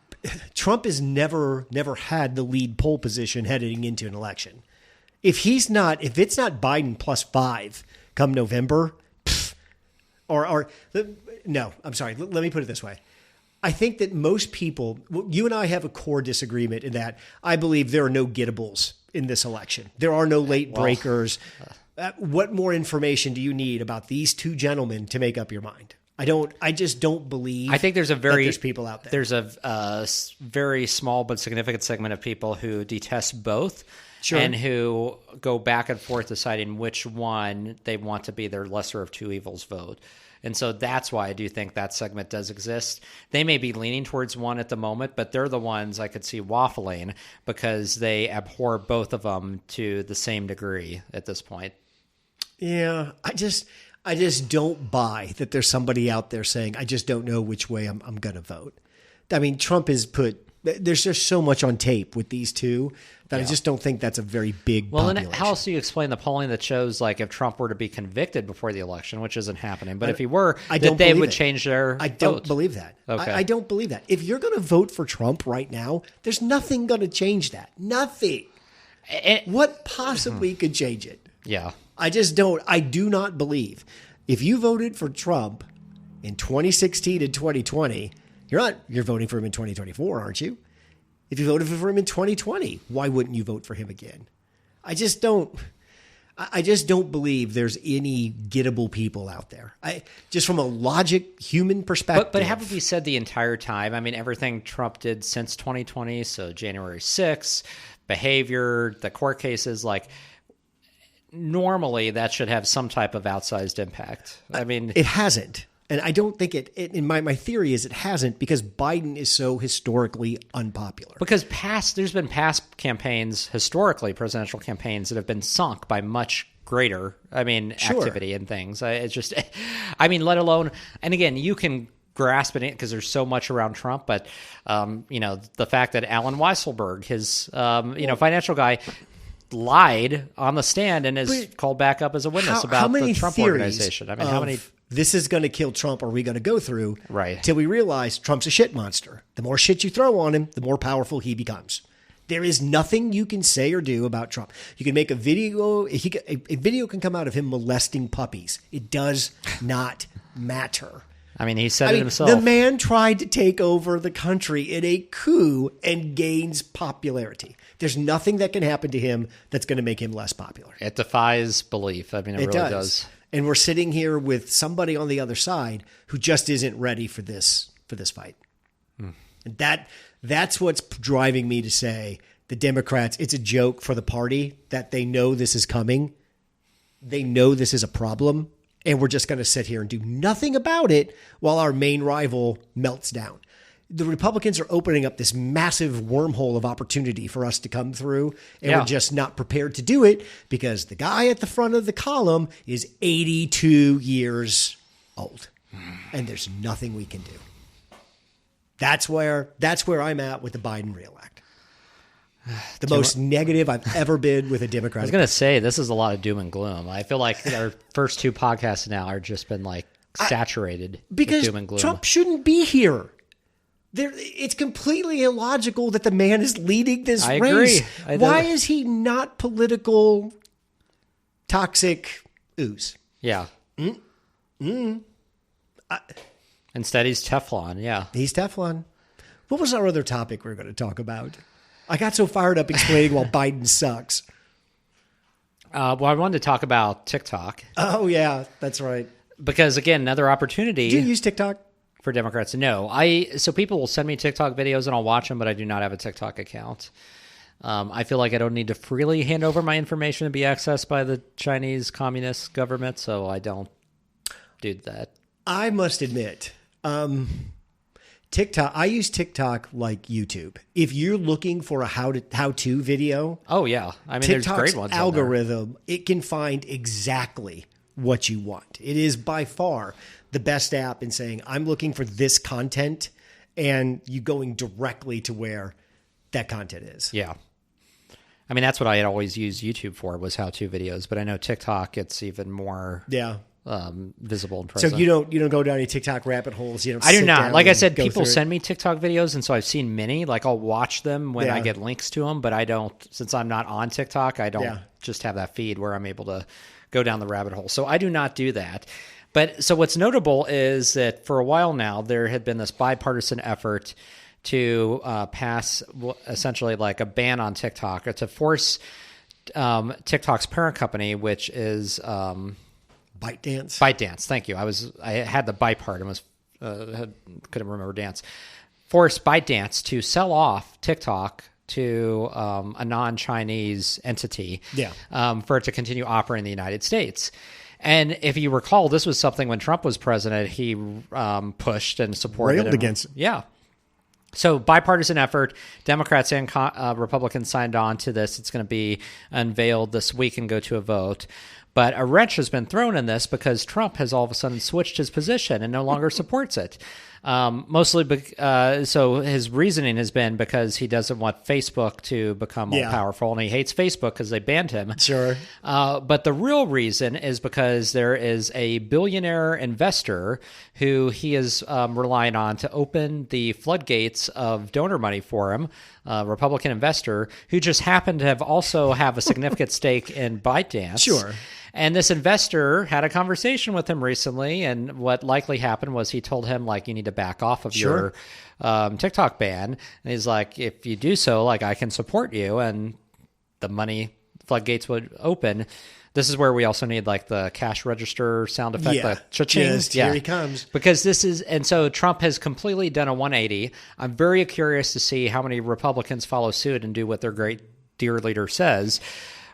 Trump has never had the lead poll position heading into an election. If it's not Biden plus 5 come November, no, I'm sorry. Let me put it this way. I think that most people, you and I have a core disagreement in that I believe there are no gettables in this election. There are no late breakers. What more information do you need about these two gentlemen to make up your mind? I just don't believe. I think there's people out there. There's a very small but significant segment of people who detest both, and who go back and forth deciding which one they want to be their lesser of two evils vote. And so that's why I do think that segment does exist. They may be leaning towards one at the moment, but they're the ones I could see waffling because they abhor both of them to the same degree at this point. Yeah, I just don't buy that there's somebody out there saying, I just don't know which way I'm going to vote. I mean, Trump has there's just so much on tape with these two that I just don't think that's a very big population. And how else do you explain the polling that shows, like, if Trump were to be convicted before the election, which isn't happening, but if he were, that they would change their I don't believe that. Okay. I don't believe that. If you're going to vote for Trump right now, there's nothing going to change that. Nothing. What possibly could change it? Yeah. I do not believe if you voted for Trump in 2016 and 2020, you're voting for him in 2024, aren't you? If you voted for him in 2020, why wouldn't you vote for him again? I just don't believe there's any gettable people out there. Just from a logic, human perspective. But haven't we said the entire time? I mean, everything Trump did since 2020, so January 6th, behavior, the court cases, like normally that should have some type of outsized impact. I mean, it hasn't. And I don't think in my theory is it hasn't because Biden is so historically unpopular. Because there's been past campaigns, historically presidential campaigns, that have been sunk by much greater, activity and things. Let alone, and again, you can grasp it because there's so much around Trump, but, the fact that Alan Weisselberg, his, financial guy, lied on the stand and is called back up as a witness about the Trump organization. I mean, how many... This is going to kill Trump are we going to go through right till we realize Trump's a shit monster. The more shit you throw on him, the more powerful he becomes. There is nothing you can say or do about Trump. You can make a video. A video can come out of him molesting puppies. It does not matter. I mean, he said it himself. The man tried to take over the country in a coup and gains popularity. There's nothing that can happen to him that's going to make him less popular. It defies belief. I mean, it really does. And we're sitting here with somebody on the other side who just isn't ready for this fight. And that's what's driving me to say the Democrats, it's a joke for the party that they know this is coming. They know this is a problem. And we're just going to sit here and do nothing about it while our main rival melts down. The Republicans are opening up this massive wormhole of opportunity for us to come through, and we're just not prepared to do it because the guy at the front of the column is 82 years old, and there's nothing we can do. That's where I'm at with the Biden reelect. The most negative I've ever been with a Democrat. I was going to say, this is a lot of doom and gloom. I feel like our first two podcasts now are just been like saturated with doom and gloom. Trump shouldn't be here. It's completely illogical that the man is leading this race. Agree. Why is he not political toxic ooze? Yeah. Instead, he's Teflon. Yeah. He's Teflon. What was our other topic we were going to talk about? I got so fired up explaining why Biden sucks. Well, I wanted to talk about TikTok. Oh, yeah. That's right. Because, again, another opportunity. Do you use TikTok? For Democrats, no. So people will send me TikTok videos and I'll watch them, but I do not have a TikTok account. I feel like I don't need to freely hand over my information to be accessed by the Chinese Communist government, so I don't do that. I must admit, TikTok. I use TikTok like YouTube. If you're looking for a how-to video, oh yeah, I mean, TikTok's there's great ones. Algorithm, it can find exactly what you want. It is by far the best app in saying, I'm looking for this content, and you going directly to where that content is. Yeah. I mean, that's what I had always used YouTube for, was how-to videos, but I know TikTok, it's even more visible and present. So you don't go down any TikTok rabbit holes? I do not. Like I said, people send me TikTok videos, and so I've seen many. Like, I'll watch them when I get links to them, but I don't, since I'm not on TikTok, I don't just have that feed where I'm able to go down the rabbit hole. So I do not do that. But so what's notable is that for a while now, there had been this bipartisan effort to pass essentially like a ban on TikTok, or to force TikTok's parent company, which is ByteDance. ByteDance, thank you. I had the Byte part and couldn't remember dance. Force ByteDance to sell off TikTok to a non-Chinese entity, for it to continue operating in the United States. And if you recall, this was something when Trump was president, he pushed and supported. Railed against it. Yeah. So bipartisan effort, Democrats and Republicans signed on to this. It's going to be unveiled this week and go to a vote. But a wrench has been thrown in this because Trump has all of a sudden switched his position and no longer supports it. So his reasoning has been because he doesn't want Facebook to become more powerful, and he hates Facebook because they banned him. Sure. But the real reason is because there is a billionaire investor who he is relying on to open the floodgates of donor money for him, a Republican investor who just happened to have a significant stake in ByteDance. Sure. And this investor had a conversation with him recently, and what likely happened was he told him, like, you need to back off of your TikTok ban. And he's like, if you do so, like, I can support you, and the money floodgates would open. This is where we also need, like, the cash register sound effect. Yeah, the cha-ching. just here he comes. Because this is, and so Trump has completely done a 180. I'm very curious to see how many Republicans follow suit and do what their great dear leader says.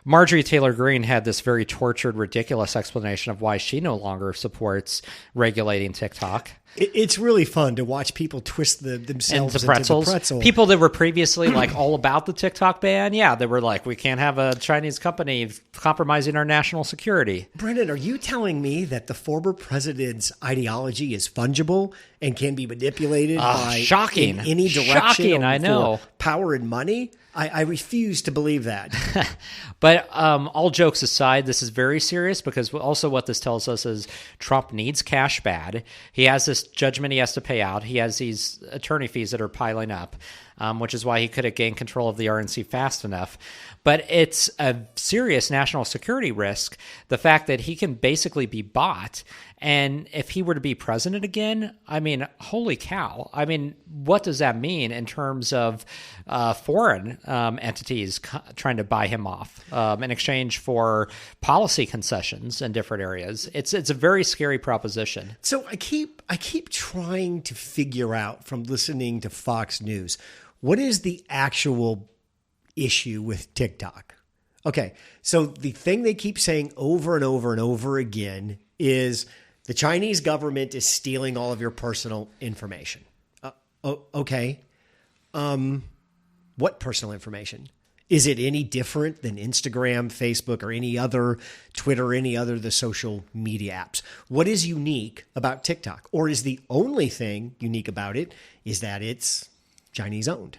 Marjorie Taylor Greene had this very tortured, ridiculous explanation of why she no longer supports regulating TikTok. It's really fun to watch people twist themselves into pretzels. Into the pretzel. People that were previously like all about the TikTok ban, they were like, we can't have a Chinese company compromising our national security. Brendan, are you telling me that the former president's ideology is fungible and can be manipulated by shocking. In any direction? Shocking, I know. For power and money? I refuse to believe that. But all jokes aside, this is very serious because also what this tells us is Trump needs cash bad. He has this judgment he has to pay out. He has these attorney fees that are piling up, which is why he couldn't gain control of the RNC fast enough. But it's a serious national security risk, the fact that he can basically be bought. And if he were to be president again, I mean, holy cow. I mean, what does that mean in terms of foreign entities trying to buy him off in exchange for policy concessions in different areas? It's a very scary proposition. So I keep trying to figure out from listening to Fox News, what is the actual issue with TikTok? Okay, so the thing they keep saying over and over and over again is the Chinese government is stealing all of your personal information. Okay. What personal information? Is it any different than Instagram, Facebook, or any other Twitter, any other of the social media apps? What is unique about TikTok? Or is the only thing unique about it is that it's Chinese owned?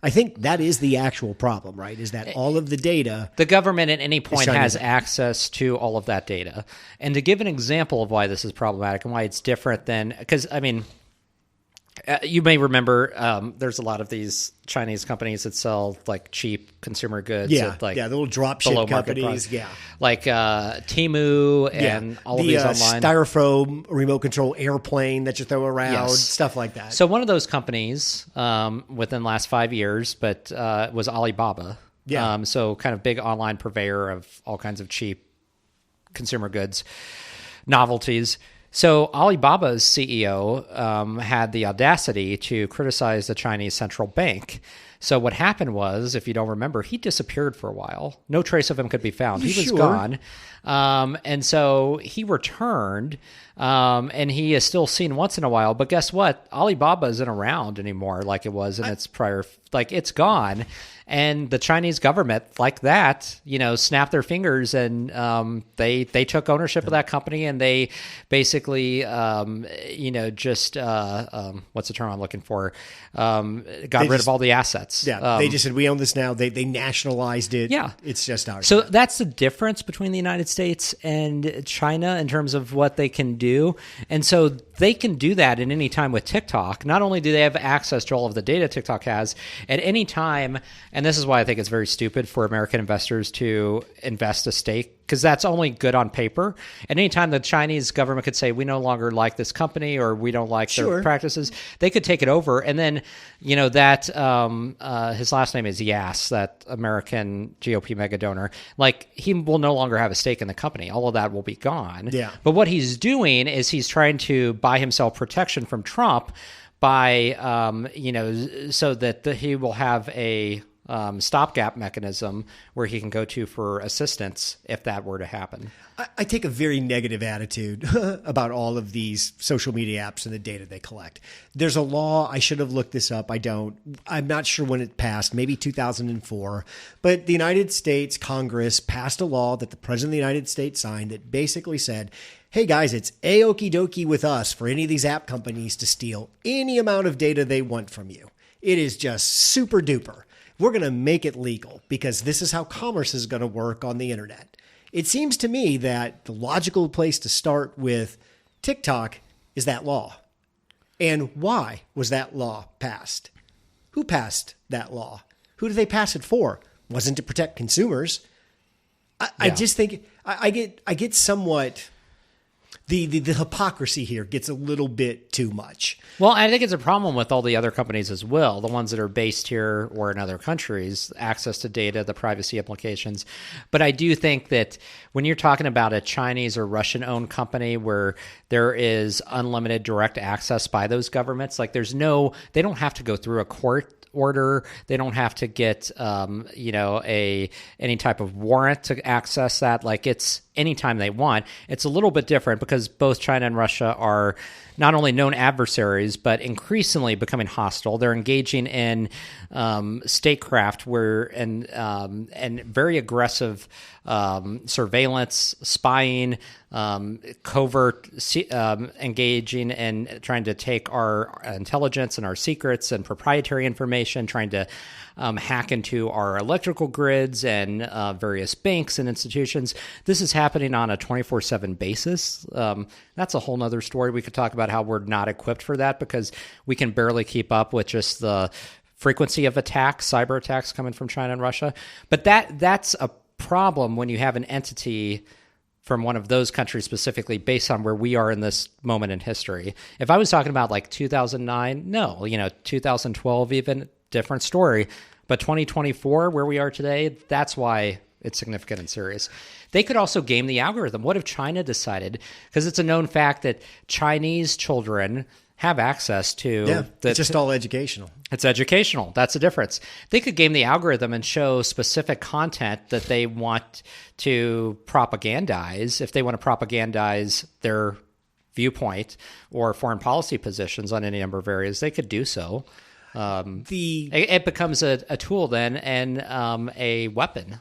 I think that is the actual problem, right? Is that all of the data... The government at any point has access to all of that data. And to give an example of why this is problematic and why it's different than... Because, I mean, you may remember there's a lot of these Chinese companies that sell, like, cheap consumer goods. Yeah, like, the little dropship companies, Like Temu and all of these online. Styrofoam remote control airplane that you throw around, stuff like that. So one of those companies within the last 5 years, but was Alibaba. Yeah. So kind of big online purveyor of all kinds of cheap consumer goods, novelties. So Alibaba's CEO had the audacity to criticize the Chinese central bank. So what happened was, if you don't remember, he disappeared for a while. No trace of him could be found. He was gone. And so he returned, and he is still seen once in a while. But guess what? Alibaba isn't around anymore like it was in its prior... Like, it's gone. And the Chinese government, like that, snapped their fingers and they took ownership of that company, and they basically, just what's the term I'm looking for? Got rid of all the assets. Yeah, they just said, we own this now. They nationalized it. Yeah. It's just ours. So that's the difference between the United States and China in terms of what they can do. And so they can do that at any time with TikTok. Not only do they have access to all of the data TikTok has, at any time, and this is why I think it's very stupid for American investors to invest a stake, because that's only good on paper. At any time the Chinese government could say, we no longer like this company, or we don't like their practices, they could take it over. And then, that his last name is Yass, that American GOP mega donor, like, he will no longer have a stake in the company. All of that will be gone. Yeah. But what he's doing is he's trying to buy himself protection from Trump by, so that he will have a stopgap mechanism where he can go to for assistance if that were to happen. I take a very negative attitude about all of these social media apps and the data they collect. There's a law. I should have looked this up. I don't. I'm not sure when it passed, maybe 2004. But the United States Congress passed a law that the President of the United States signed that basically said, hey guys, it's a-okie dokie with us for any of these app companies to steal any amount of data they want from you. It is just super duper. We're going to make it legal because this is how commerce is going to work on the internet. It seems to me that the logical place to start with TikTok is that law. And why was that law passed? Who passed that law? Who did they pass it for? Wasn't to protect consumers. I just think I get somewhat the hypocrisy here gets a little bit too much. Well, I think it's a problem with all the other companies as well, the ones that are based here or in other countries, access to data, the privacy implications. But I do think that when you're talking about a Chinese or Russian-owned company where there is unlimited direct access by those governments, like they don't have to go through a court order. They don't have to get, any type of warrant to access that. Like it's anytime they want. It's a little bit different because both China and Russia are not only known adversaries, but increasingly becoming hostile. They're engaging in statecraft and very aggressive surveillance, spying, covert engaging and trying to take our intelligence and our secrets and proprietary information, trying to hack into our electrical grids and various banks and institutions. This is happening on a 24/7 basis. That's a whole nother story. We could talk about how we're not equipped for that because we can barely keep up with just the frequency of attacks, cyber attacks coming from China and Russia. But that's a problem when you have an entity from one of those countries specifically based on where we are in this moment in history. If I was talking about like 2009, no, 2012 even, different story. But 2024, where we are today, that's why it's significant and serious. They could also game the algorithm. What if China decided, because it's a known fact that Chinese children have access to... it's just all educational. It's educational. That's the difference. They could game the algorithm and show specific content that they want to propagandize. If they want to propagandize their viewpoint or foreign policy positions on any number of areas, they could do so. It becomes a tool then and a weapon.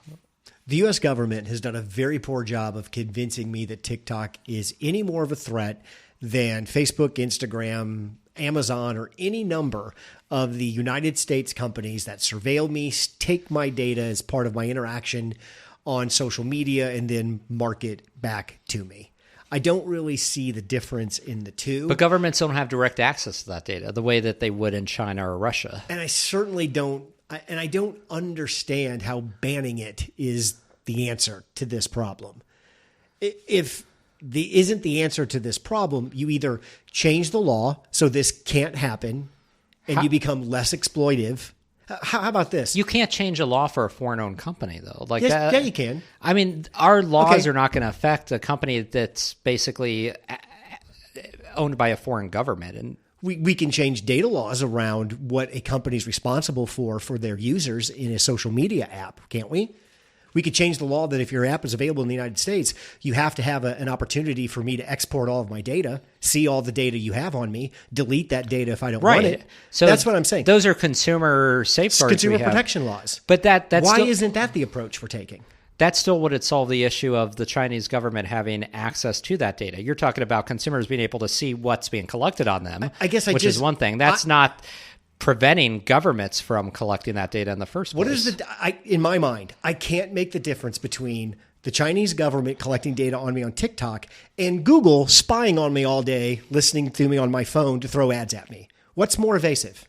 The U.S. government has done a very poor job of convincing me that TikTok is any more of a threat than Facebook, Instagram, Amazon, or any number of the United States companies that surveil me, take my data as part of my interaction on social media, and then market back to me. I don't really see the difference in the two. But governments don't have direct access to that data the way that they would in China or Russia. And I certainly don't, and I don't understand how banning it is the answer to this problem. If isn't the answer to this problem, you either change the law so this can't happen and you become less exploitive. How about this? You can't change a law for a foreign-owned company, though. Like yes, that, yeah, you can. I mean, our laws are not going to affect a company that's basically owned by a foreign government. And we can change data laws around what a company is responsible for their users in a social media app, can't we? We could change the law that if your app is available in the United States, you have to have an opportunity for me to export all of my data, see all the data you have on me, delete that data if I don't want it. So that's what I'm saying. Those are consumer safeguards. Consumer protection laws. But that's why isn't that the approach we're taking? That still wouldn't solve the issue of the Chinese government having access to that data. You're talking about consumers being able to see what's being collected on them, which is one thing. That's not preventing governments from collecting that data in the first place. What is in my mind, I can't make the difference between the Chinese government collecting data on me on TikTok and Google spying on me all day, listening to me on my phone to throw ads at me. What's more evasive?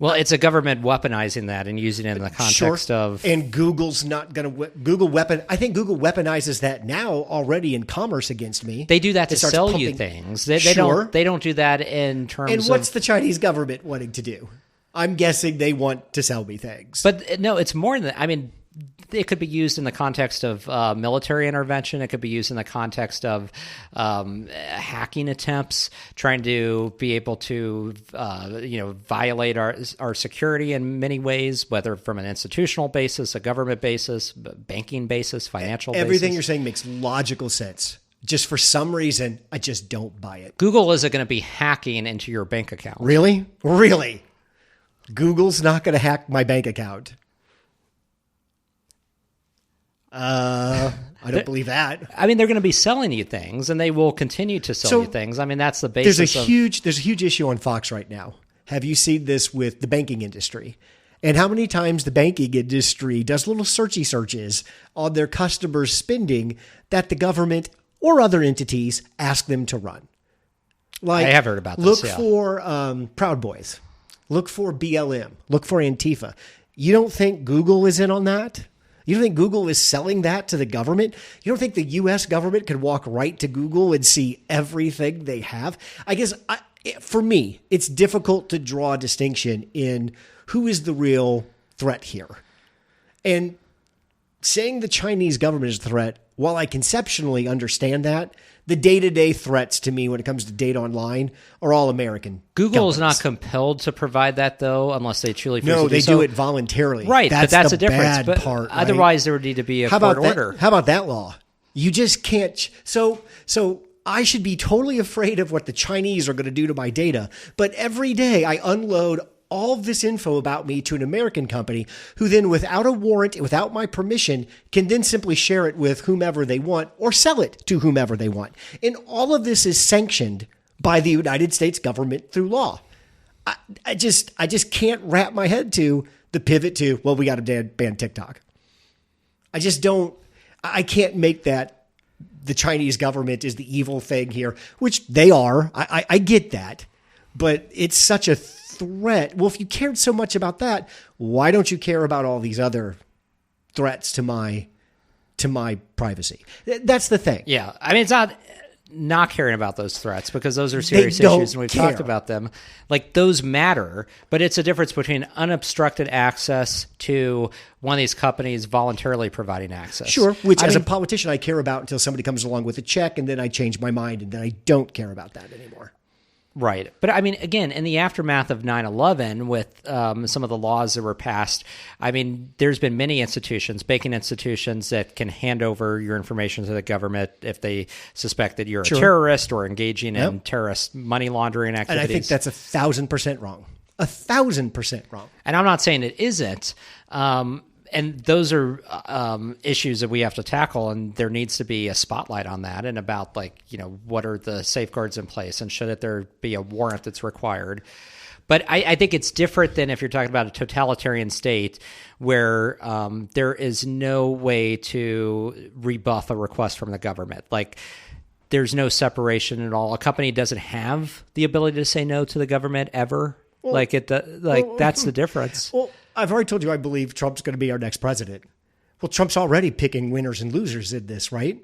Well, it's a government weaponizing that and using it in the context of... And Google's not going to... I think Google weaponizes that now already in commerce against me. They do that to sell you things. They don't do that in terms of... And what's the Chinese government wanting to do? I'm guessing they want to sell me things. But no, it's more than... I mean, it could be used in the context of military intervention. It could be used in the context of hacking attempts, trying to be able to, violate our security in many ways, whether from an institutional basis, a government basis, banking basis, financial basis. Everything you're saying makes logical sense. Just for some reason, I just don't buy it. Google isn't going to be hacking into your bank account. Really? Really? Google's not going to hack my bank account. I don't believe that. I mean, they're going to be selling you things, and they will continue to sell you things. I mean, that's the basis. There's a huge issue on Fox right now. Have you seen this with the banking industry? And how many times the banking industry does little searches on their customers' spending that the government or other entities ask them to run? Like, I have heard about this. Look for Proud Boys. Look for BLM. Look for Antifa. You don't think Google is in on that? You don't think Google is selling that to the government? You don't think the U.S. government could walk right to Google and see everything they have? I guess for me, it's difficult to draw a distinction in who is the real threat here. And saying the Chinese government is a threat, while I conceptually understand that, the day-to-day threats to me when it comes to data online are all American. Google companies. is not compelled to provide that, though, unless they truly No, they do it voluntarily. Right, but that's the a difference. bad But part, right? otherwise, there would need to be a court order. How about that law? You just can't. So I should be totally afraid of what the Chinese are going to do to my data. But every day I unload all of this info about me to an American company who then, without a warrant, without my permission, can then simply share it with whomever they want or sell it to whomever they want. And all of this is sanctioned by the United States government through law. I just can't wrap my head to the pivot to, well, we got to ban TikTok. I can't make that the Chinese government is the evil thing here, which they are. I get that, but it's such a threat. Well, if you cared so much about that, why don't you care about all these other threats to my privacy? That's the thing. Yeah. I mean, it's not caring about those threats because those are serious They don't issues and we've care. talked about them. Like those matter, but it's a difference between unobstructed access to one of these companies voluntarily providing access. Sure, which as a politician I care about until somebody comes along with a check and then I change my mind and then I don't care about that anymore. Right. But I mean, again, in the aftermath of 9/11 with some of the laws that were passed, I mean, there's been many institutions, banking institutions that can hand over your information to the government if they suspect that you're a terrorist or engaging in terrorist money laundering activities. And I think that's 1,000% wrong. 1,000% wrong. And I'm not saying it isn't. And those are issues that we have to tackle, and there needs to be a spotlight on that and about, like, you know, what are the safeguards in place and should there be a warrant that's required. But I think it's different than if you're talking about a totalitarian state where there is no way to rebuff a request from the government. Like, there's no separation at all. A company doesn't have the ability to say no to the government ever. Well, that's the difference. Well, I've already told you I believe Trump's going to be our next president. Well, Trump's already picking winners and losers in this, right?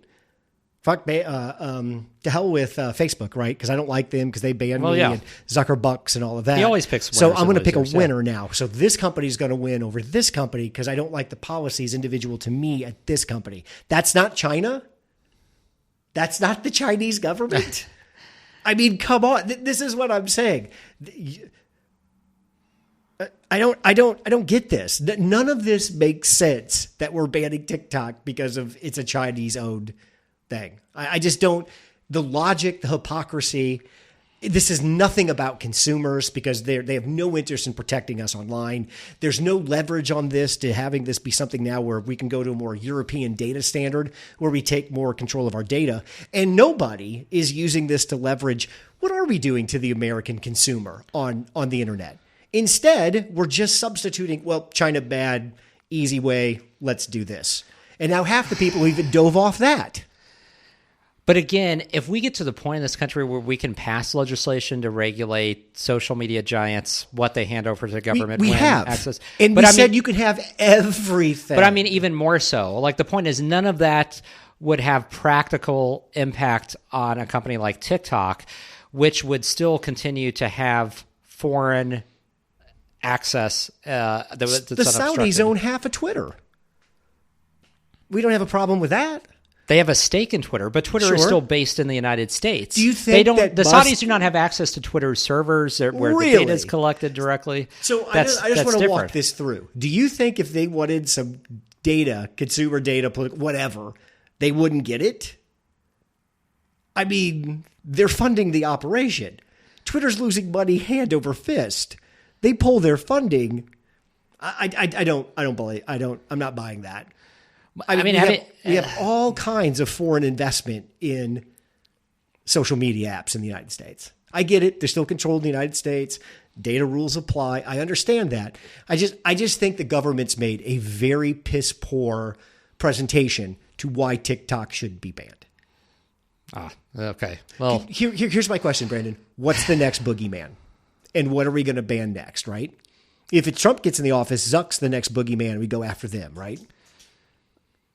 To hell with Facebook, right? Because I don't like them because they banned me and Zuckerbucks and all of that. He always picks winners. So I'm going to and pick a losers, winner now. So this company is going to win over this company because I don't like the policies individual to me at this company. That's not China. That's not the Chinese government. I mean, come on. This is what I'm saying. I don't get this. None of this makes sense that we're banning TikTok because of it's a Chinese owned thing. I just don't. The logic, the hypocrisy. This is nothing about consumers because they have no interest in protecting us online. There's no leverage on this to having this be something now where we can go to a more European data standard where we take more control of our data. And nobody is using this to leverage what are we doing to the American consumer on the internet. Instead, we're just substituting, well, China bad, easy way, let's do this. And now half the people even dove off that. But again, if we get to the point in this country where we can pass legislation to regulate social media giants, what they hand over to the government, we when have access, and we said you can have everything. But I mean, even more so. Like the point is, none of that would have practical impact on a company like TikTok, which would still continue to have foreign access. The Saudis own half of Twitter. We don't have a problem with that. They have a stake in Twitter, but Twitter is still based in the United States. Do you think the Saudis do not have access to Twitter's servers where the data is collected directly? So I just want to walk this through. Do you think if they wanted some data, consumer data, whatever, they wouldn't get it? I mean, they're funding the operation. Twitter's losing money hand over fist. They pull their funding. I'm not buying that. We have all kinds of foreign investment in social media apps in the United States. I get it. They're still controlled in the United States. Data rules apply. I understand that. I just think the government's made a very piss poor presentation to why TikTok should be banned. Okay. Well, here's my question, Brandon. What's the next boogeyman? And what are we going to ban next, right? If Trump gets in the office, Zuck's the next boogeyman. We go after them, right?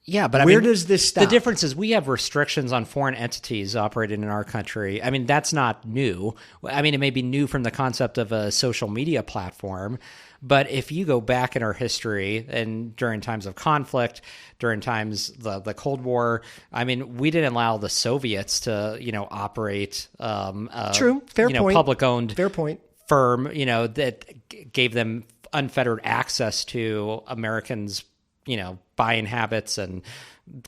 Yeah, but where does this stop? The difference is we have restrictions on foreign entities operating in our country. I mean, that's not new. I mean, it may be new from the concept of a social media platform, but if you go back in our history and during times of conflict, during times the Cold War, I mean, we didn't allow the Soviets to, operate True, fair point. Public-owned fair point. firm, that gave them unfettered access to Americans' buying habits and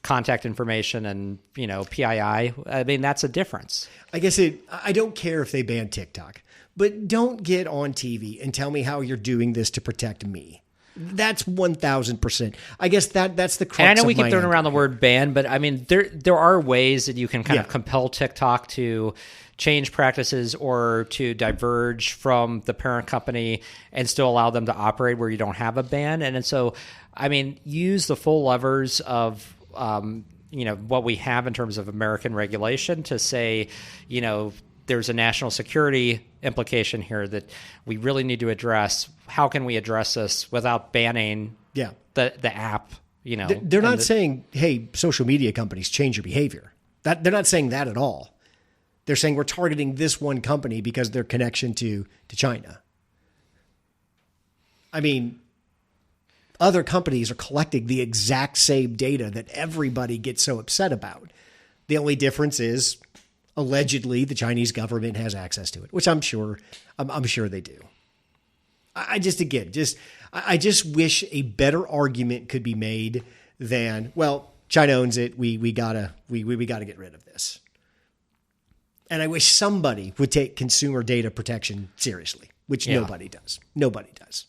contact information and, PII. I mean, that's a difference. I guess I don't care if they ban TikTok, but don't get on TV and tell me how you're doing this to protect me. That's 1,000%. I guess that's the crux. And I know we of keep my throwing anger around the here. word ban, but I mean, there are ways that you can kind of Yeah. compel TikTok to change practices or to diverge from the parent company and still allow them to operate where you don't have a ban. And so, I mean, use the full levers of, what we have in terms of American regulation to say, there's a national security implication here that we really need to address. How can we address this without banning the app? They're not saying, hey, social media companies, change your behavior. They're not saying that at all. They're saying we're targeting this one company because of their connection to China. I mean, other companies are collecting the exact same data that everybody gets so upset about. The only difference is allegedly the Chinese government has access to it, which I'm sure they do. I just wish a better argument could be made than, well, China owns it. We gotta get rid of this. And I wish somebody would take consumer data protection seriously, which nobody does. Nobody does.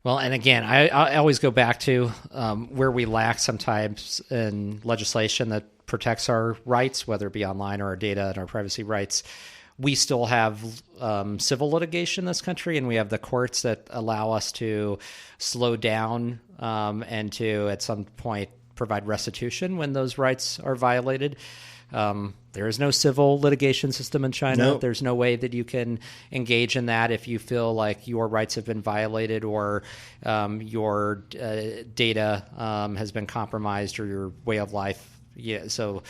Well, and again, I always go back to where we lack sometimes in legislation that protects our rights, whether it be online or our data and our privacy rights. We still have civil litigation in this country, and we have the courts that allow us to slow down and to, at some point, provide restitution when those rights are violated. There is no civil litigation system in China. No. There's no way that you can engage in that if you feel like your rights have been violated or your data has been compromised or your way of life. Yeah. So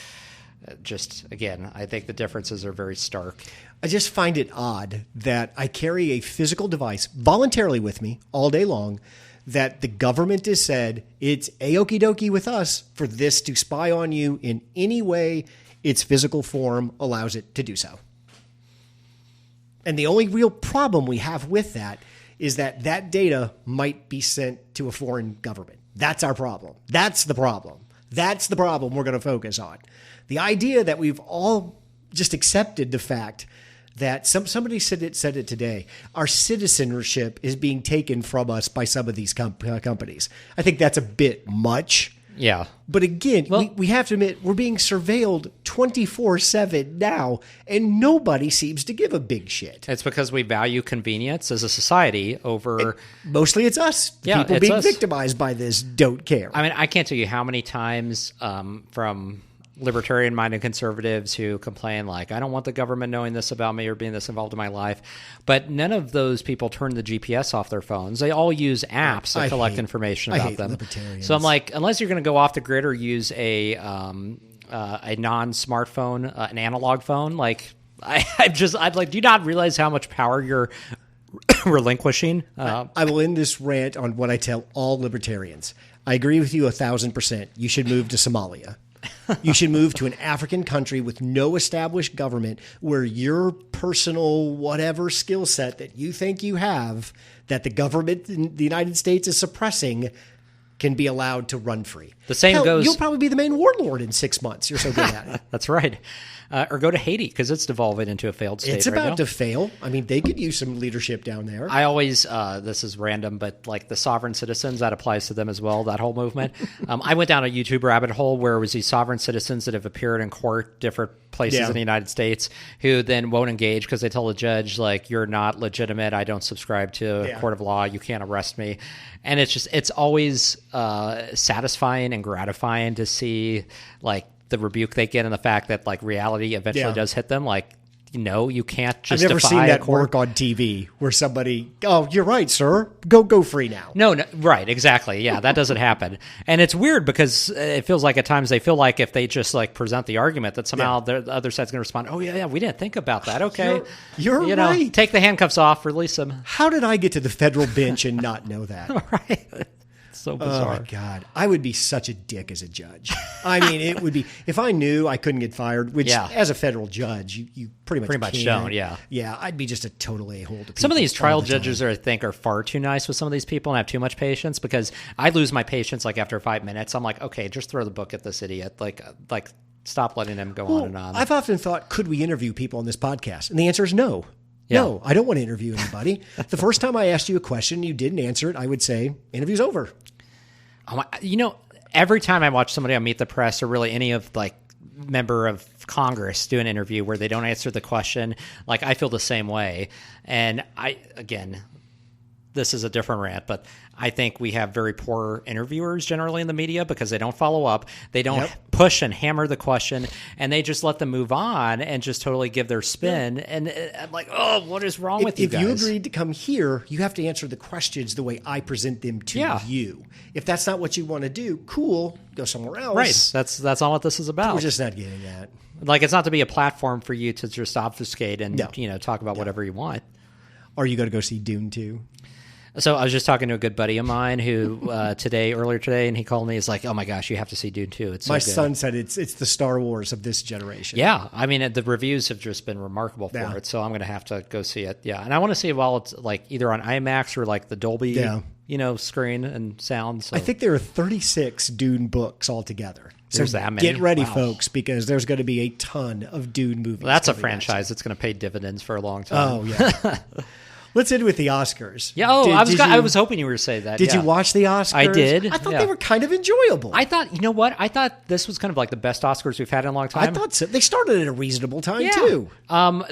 just, again, I think the differences are very stark. I just find it odd that I carry a physical device voluntarily with me all day long, that the government has said it's a-okie dokie with us for this to spy on you in any way its physical form allows it to do so. And the only real problem we have with that is that that data might be sent to a foreign government. That's our problem. That's the problem. That's the problem we're going to focus on. The idea that we've all just accepted the fact that somebody said it today, our citizenship is being taken from us by some of these companies. I think that's a bit much. Yeah. But again, we have to admit, we're being surveilled 24/7 now, and nobody seems to give a big shit. It's because we value convenience as a society over... Mostly it's us. Yeah, People it's being us. victimized by this don't care. I mean, I can't tell you how many times from libertarian-minded conservatives who complain like, I don't want the government knowing this about me or being this involved in my life. But none of those people turn the GPS off their phones. They all use apps that collect information about them. libertarians. So I'm like, unless you're going to go off the grid or use a non-smartphone, an analog phone, like I'd like, do you not realize how much power you're relinquishing? I will end this rant on what I tell all libertarians. I agree with you 1,000%. You should move to Somalia. You should move to an African country with no established government where your personal whatever skill set that you think you have that the government in the United States is suppressing can be allowed to run free. The same goes... You'll probably be the main warlord in 6 months. You're so good at it. That's right. Or go to Haiti because it's devolving into a failed state It's right about now. to fail. I mean, they could use some leadership down there. I always, this is random, but like the sovereign citizens, that applies to them as well, that whole movement. I went down a YouTube rabbit hole where it was these sovereign citizens that have appeared in court, different places in the United States, who then won't engage because they tell the judge, like, you're not legitimate. I don't subscribe to a court of law. You can't arrest me. And it's always satisfying and gratifying to see, like, the rebuke they get and the fact that, like, reality eventually does hit them. Like, no, you can't just I've never defy seen a that court. work on TV where somebody, oh, you're right, sir. Go free now. No, right, exactly. Yeah, that doesn't happen. And it's weird because it feels like at times they feel like if they just like present the argument that somehow the other side's going to respond, oh, yeah, we didn't think about that. Okay. You're right. Take the handcuffs off, release them. How did I get to the federal bench and not know that? Right. So bizarre. Oh my God. I would be such a dick as a judge. I mean, it would be, if I knew I couldn't get fired, which as a federal judge, you pretty much can. don't. Yeah. Yeah. I'd be just a total a-hole to people. Some of these trial judges I think are far too nice with some of these people and have too much patience, because I lose my patience like after 5 minutes. I'm like, okay, just throw the book at this idiot. Like stop letting him go on and on. I've often thought, could we interview people on this podcast? And the answer is no. Yeah. No, I don't want to interview anybody. The first time I asked you a question, you didn't answer it, I would say, interview's over. Every time I watch somebody on Meet the Press or really any of like member of Congress do an interview where they don't answer the question, like I feel the same way. And this is a different rant, but I think we have very poor interviewers generally in the media because they don't follow up. They don't push and hammer the question, and they just let them move on and just totally give their spin. And I'm like, oh, what is wrong with you guys? If you agreed to come here, you have to answer the questions the way I present them to you. If that's not what you want to do, cool, go somewhere else. Right. That's all what this is about. We're just not getting that. Like, it's not to be a platform for you to just obfuscate and talk about whatever you want. Are you going to go see Dune 2? So I was just talking to a good buddy of mine who earlier today, and he called me. He's like, "Oh my gosh, you have to see Dune 2. It's so my good." son said it's the Star Wars of this generation. Yeah, I mean the reviews have just been remarkable for it. So I'm going to have to go see it. Yeah, and I want to see it while it's like either on IMAX or like the Dolby, screen and sound. So. I think there are 36 Dune books altogether. So there's that many. Get ready, folks, because there's going to be a ton of Dune movies. Well, that's a franchise that's going to pay dividends for a long time. Oh yeah. Let's end with the Oscars. Yeah, I was hoping you were to say that. Did you watch the Oscars? I did. I thought they were kind of enjoyable. I thought, you know what? I thought this was kind of like the best Oscars we've had in a long time. I thought so. They started at a reasonable time, too.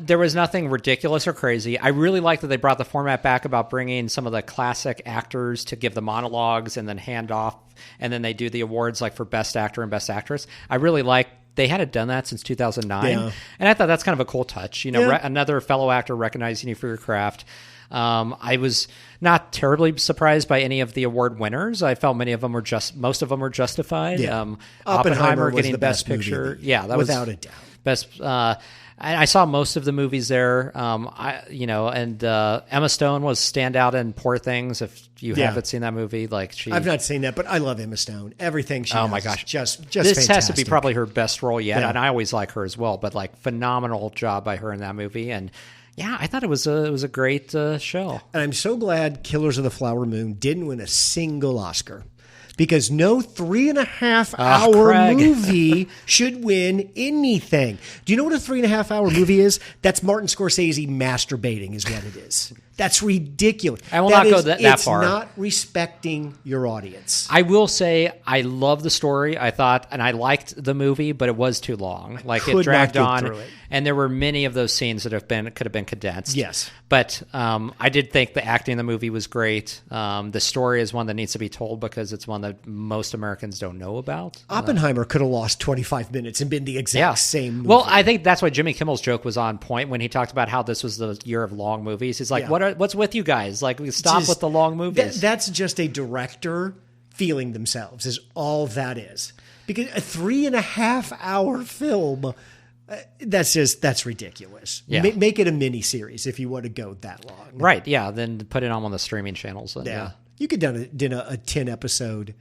There was nothing ridiculous or crazy. I really liked that they brought the format back about bringing some of the classic actors to give the monologues and then hand off, and then they do the awards like for Best Actor and Best Actress. I really liked they hadn't done that since 2009. And I thought that's kind of a cool touch. Another fellow actor recognizing you for your craft. I was not terribly surprised by any of the award winners. I felt most of them were justified. Yeah. Oppenheimer was getting the Best movie Picture. Yeah, that without was a doubt. Best. I saw most of the movies there. Emma Stone was standout in Poor Things. If you haven't seen that movie, I've not seen that, but I love Emma Stone. Everything she does, my gosh, just this fantastic. has to be probably her best role yet, and I always like her as well. But phenomenal job by her in that movie, and yeah, I thought it was a great show. And I'm so glad Killers of the Flower Moon didn't win a single Oscar. Because no 3.5-hour movie should win anything. Do you know what a 3.5-hour movie is? That's Martin Scorsese masturbating is what it is. That's ridiculous. I will not go that far. It's not respecting your audience. I will say I love the story. I thought, and I liked the movie, but it was too long. It dragged on, and there were many of those scenes that could have been condensed. Yes, but I did think the acting in the movie was great. The story is one that needs to be told because it's one that most Americans don't know about. Oppenheimer could have lost 25 minutes and been the exact same movie. Well, I think that's why Jimmy Kimmel's joke was on point when he talked about how this was the year of long movies. He's like, what's with you guys? Stop with the long movies. That's just a director feeling themselves is all that is. Because a 3.5-hour film, that's ridiculous. Yeah. Make it a mini series if you want to go that long. Right, yeah. Then put it on one of the streaming channels. You could do a 10-episode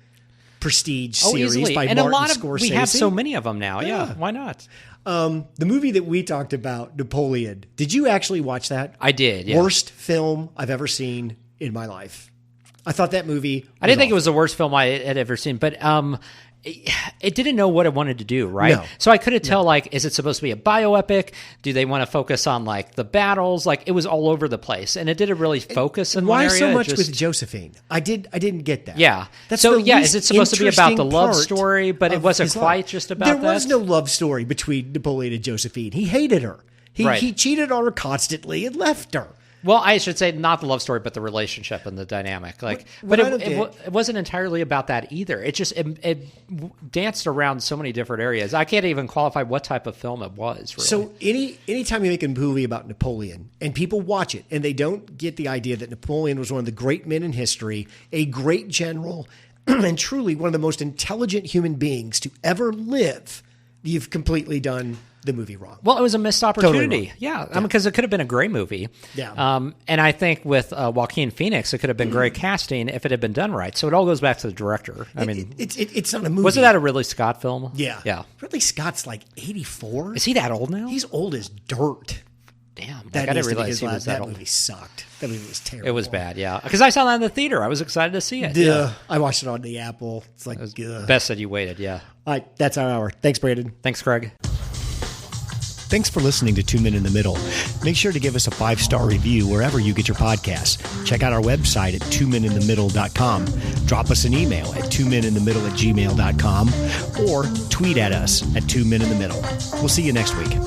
prestige series easily. by and Martin a lot of, Scorsese. We have so many of them now. Yeah, why not? The movie that we talked about, Napoleon, did you actually watch that? I did, yeah. Worst film I've ever seen in my life. I thought that movie I didn't think it was the worst film I had ever seen, but it didn't know what it wanted to do, right? No. So I couldn't tell, is it supposed to be a bioepic? Do they want to focus on, the battles? It was all over the place, and it didn't really focus in one area. Why so much with Josephine? I didn't get that. Yeah. That's is it supposed to be about the love story, but it wasn't quite just about that? There was no love story between Napoleon and Josephine. He hated her. He cheated on her constantly and left her. Well, I should say not the love story, but the relationship and the dynamic. It wasn't entirely about that either. It just it danced around so many different areas. I can't even qualify what type of film it was. Really. So anytime you make a movie about Napoleon and people watch it and they don't get the idea that Napoleon was one of the great men in history, a great general, and truly one of the most intelligent human beings to ever live, you've completely done the movie wrong. Well, it was a missed opportunity. Totally yeah. I mean, because it could have been a great movie. Yeah. And I think with Joaquin Phoenix, it could have been great casting if it had been done right. So it all goes back to the director. I mean, it's not a movie. Wasn't that a Ridley Scott film? Yeah. Yeah. Ridley Scott's like 84. Is he that old now? He's old as dirt. Damn. That I didn't realize he was that that old. movie sucked. That movie was terrible. It was bad, yeah. Because I saw that in the theater. I was excited to see it. Yeah. I watched it on the Apple. It's like, ugh. Best that you waited, yeah. All right, that's our hour. Thanks, Brandon. Thanks, Craig. Thanks for listening to 2 Men in the Middle. Make sure to give us a 5-star review wherever you get your podcasts. Check out our website at 2meninthemiddle.com. Drop us an email at 2meninthemiddle@gmail.com or tweet at us at 2 Men in the Middle. We'll see you next week.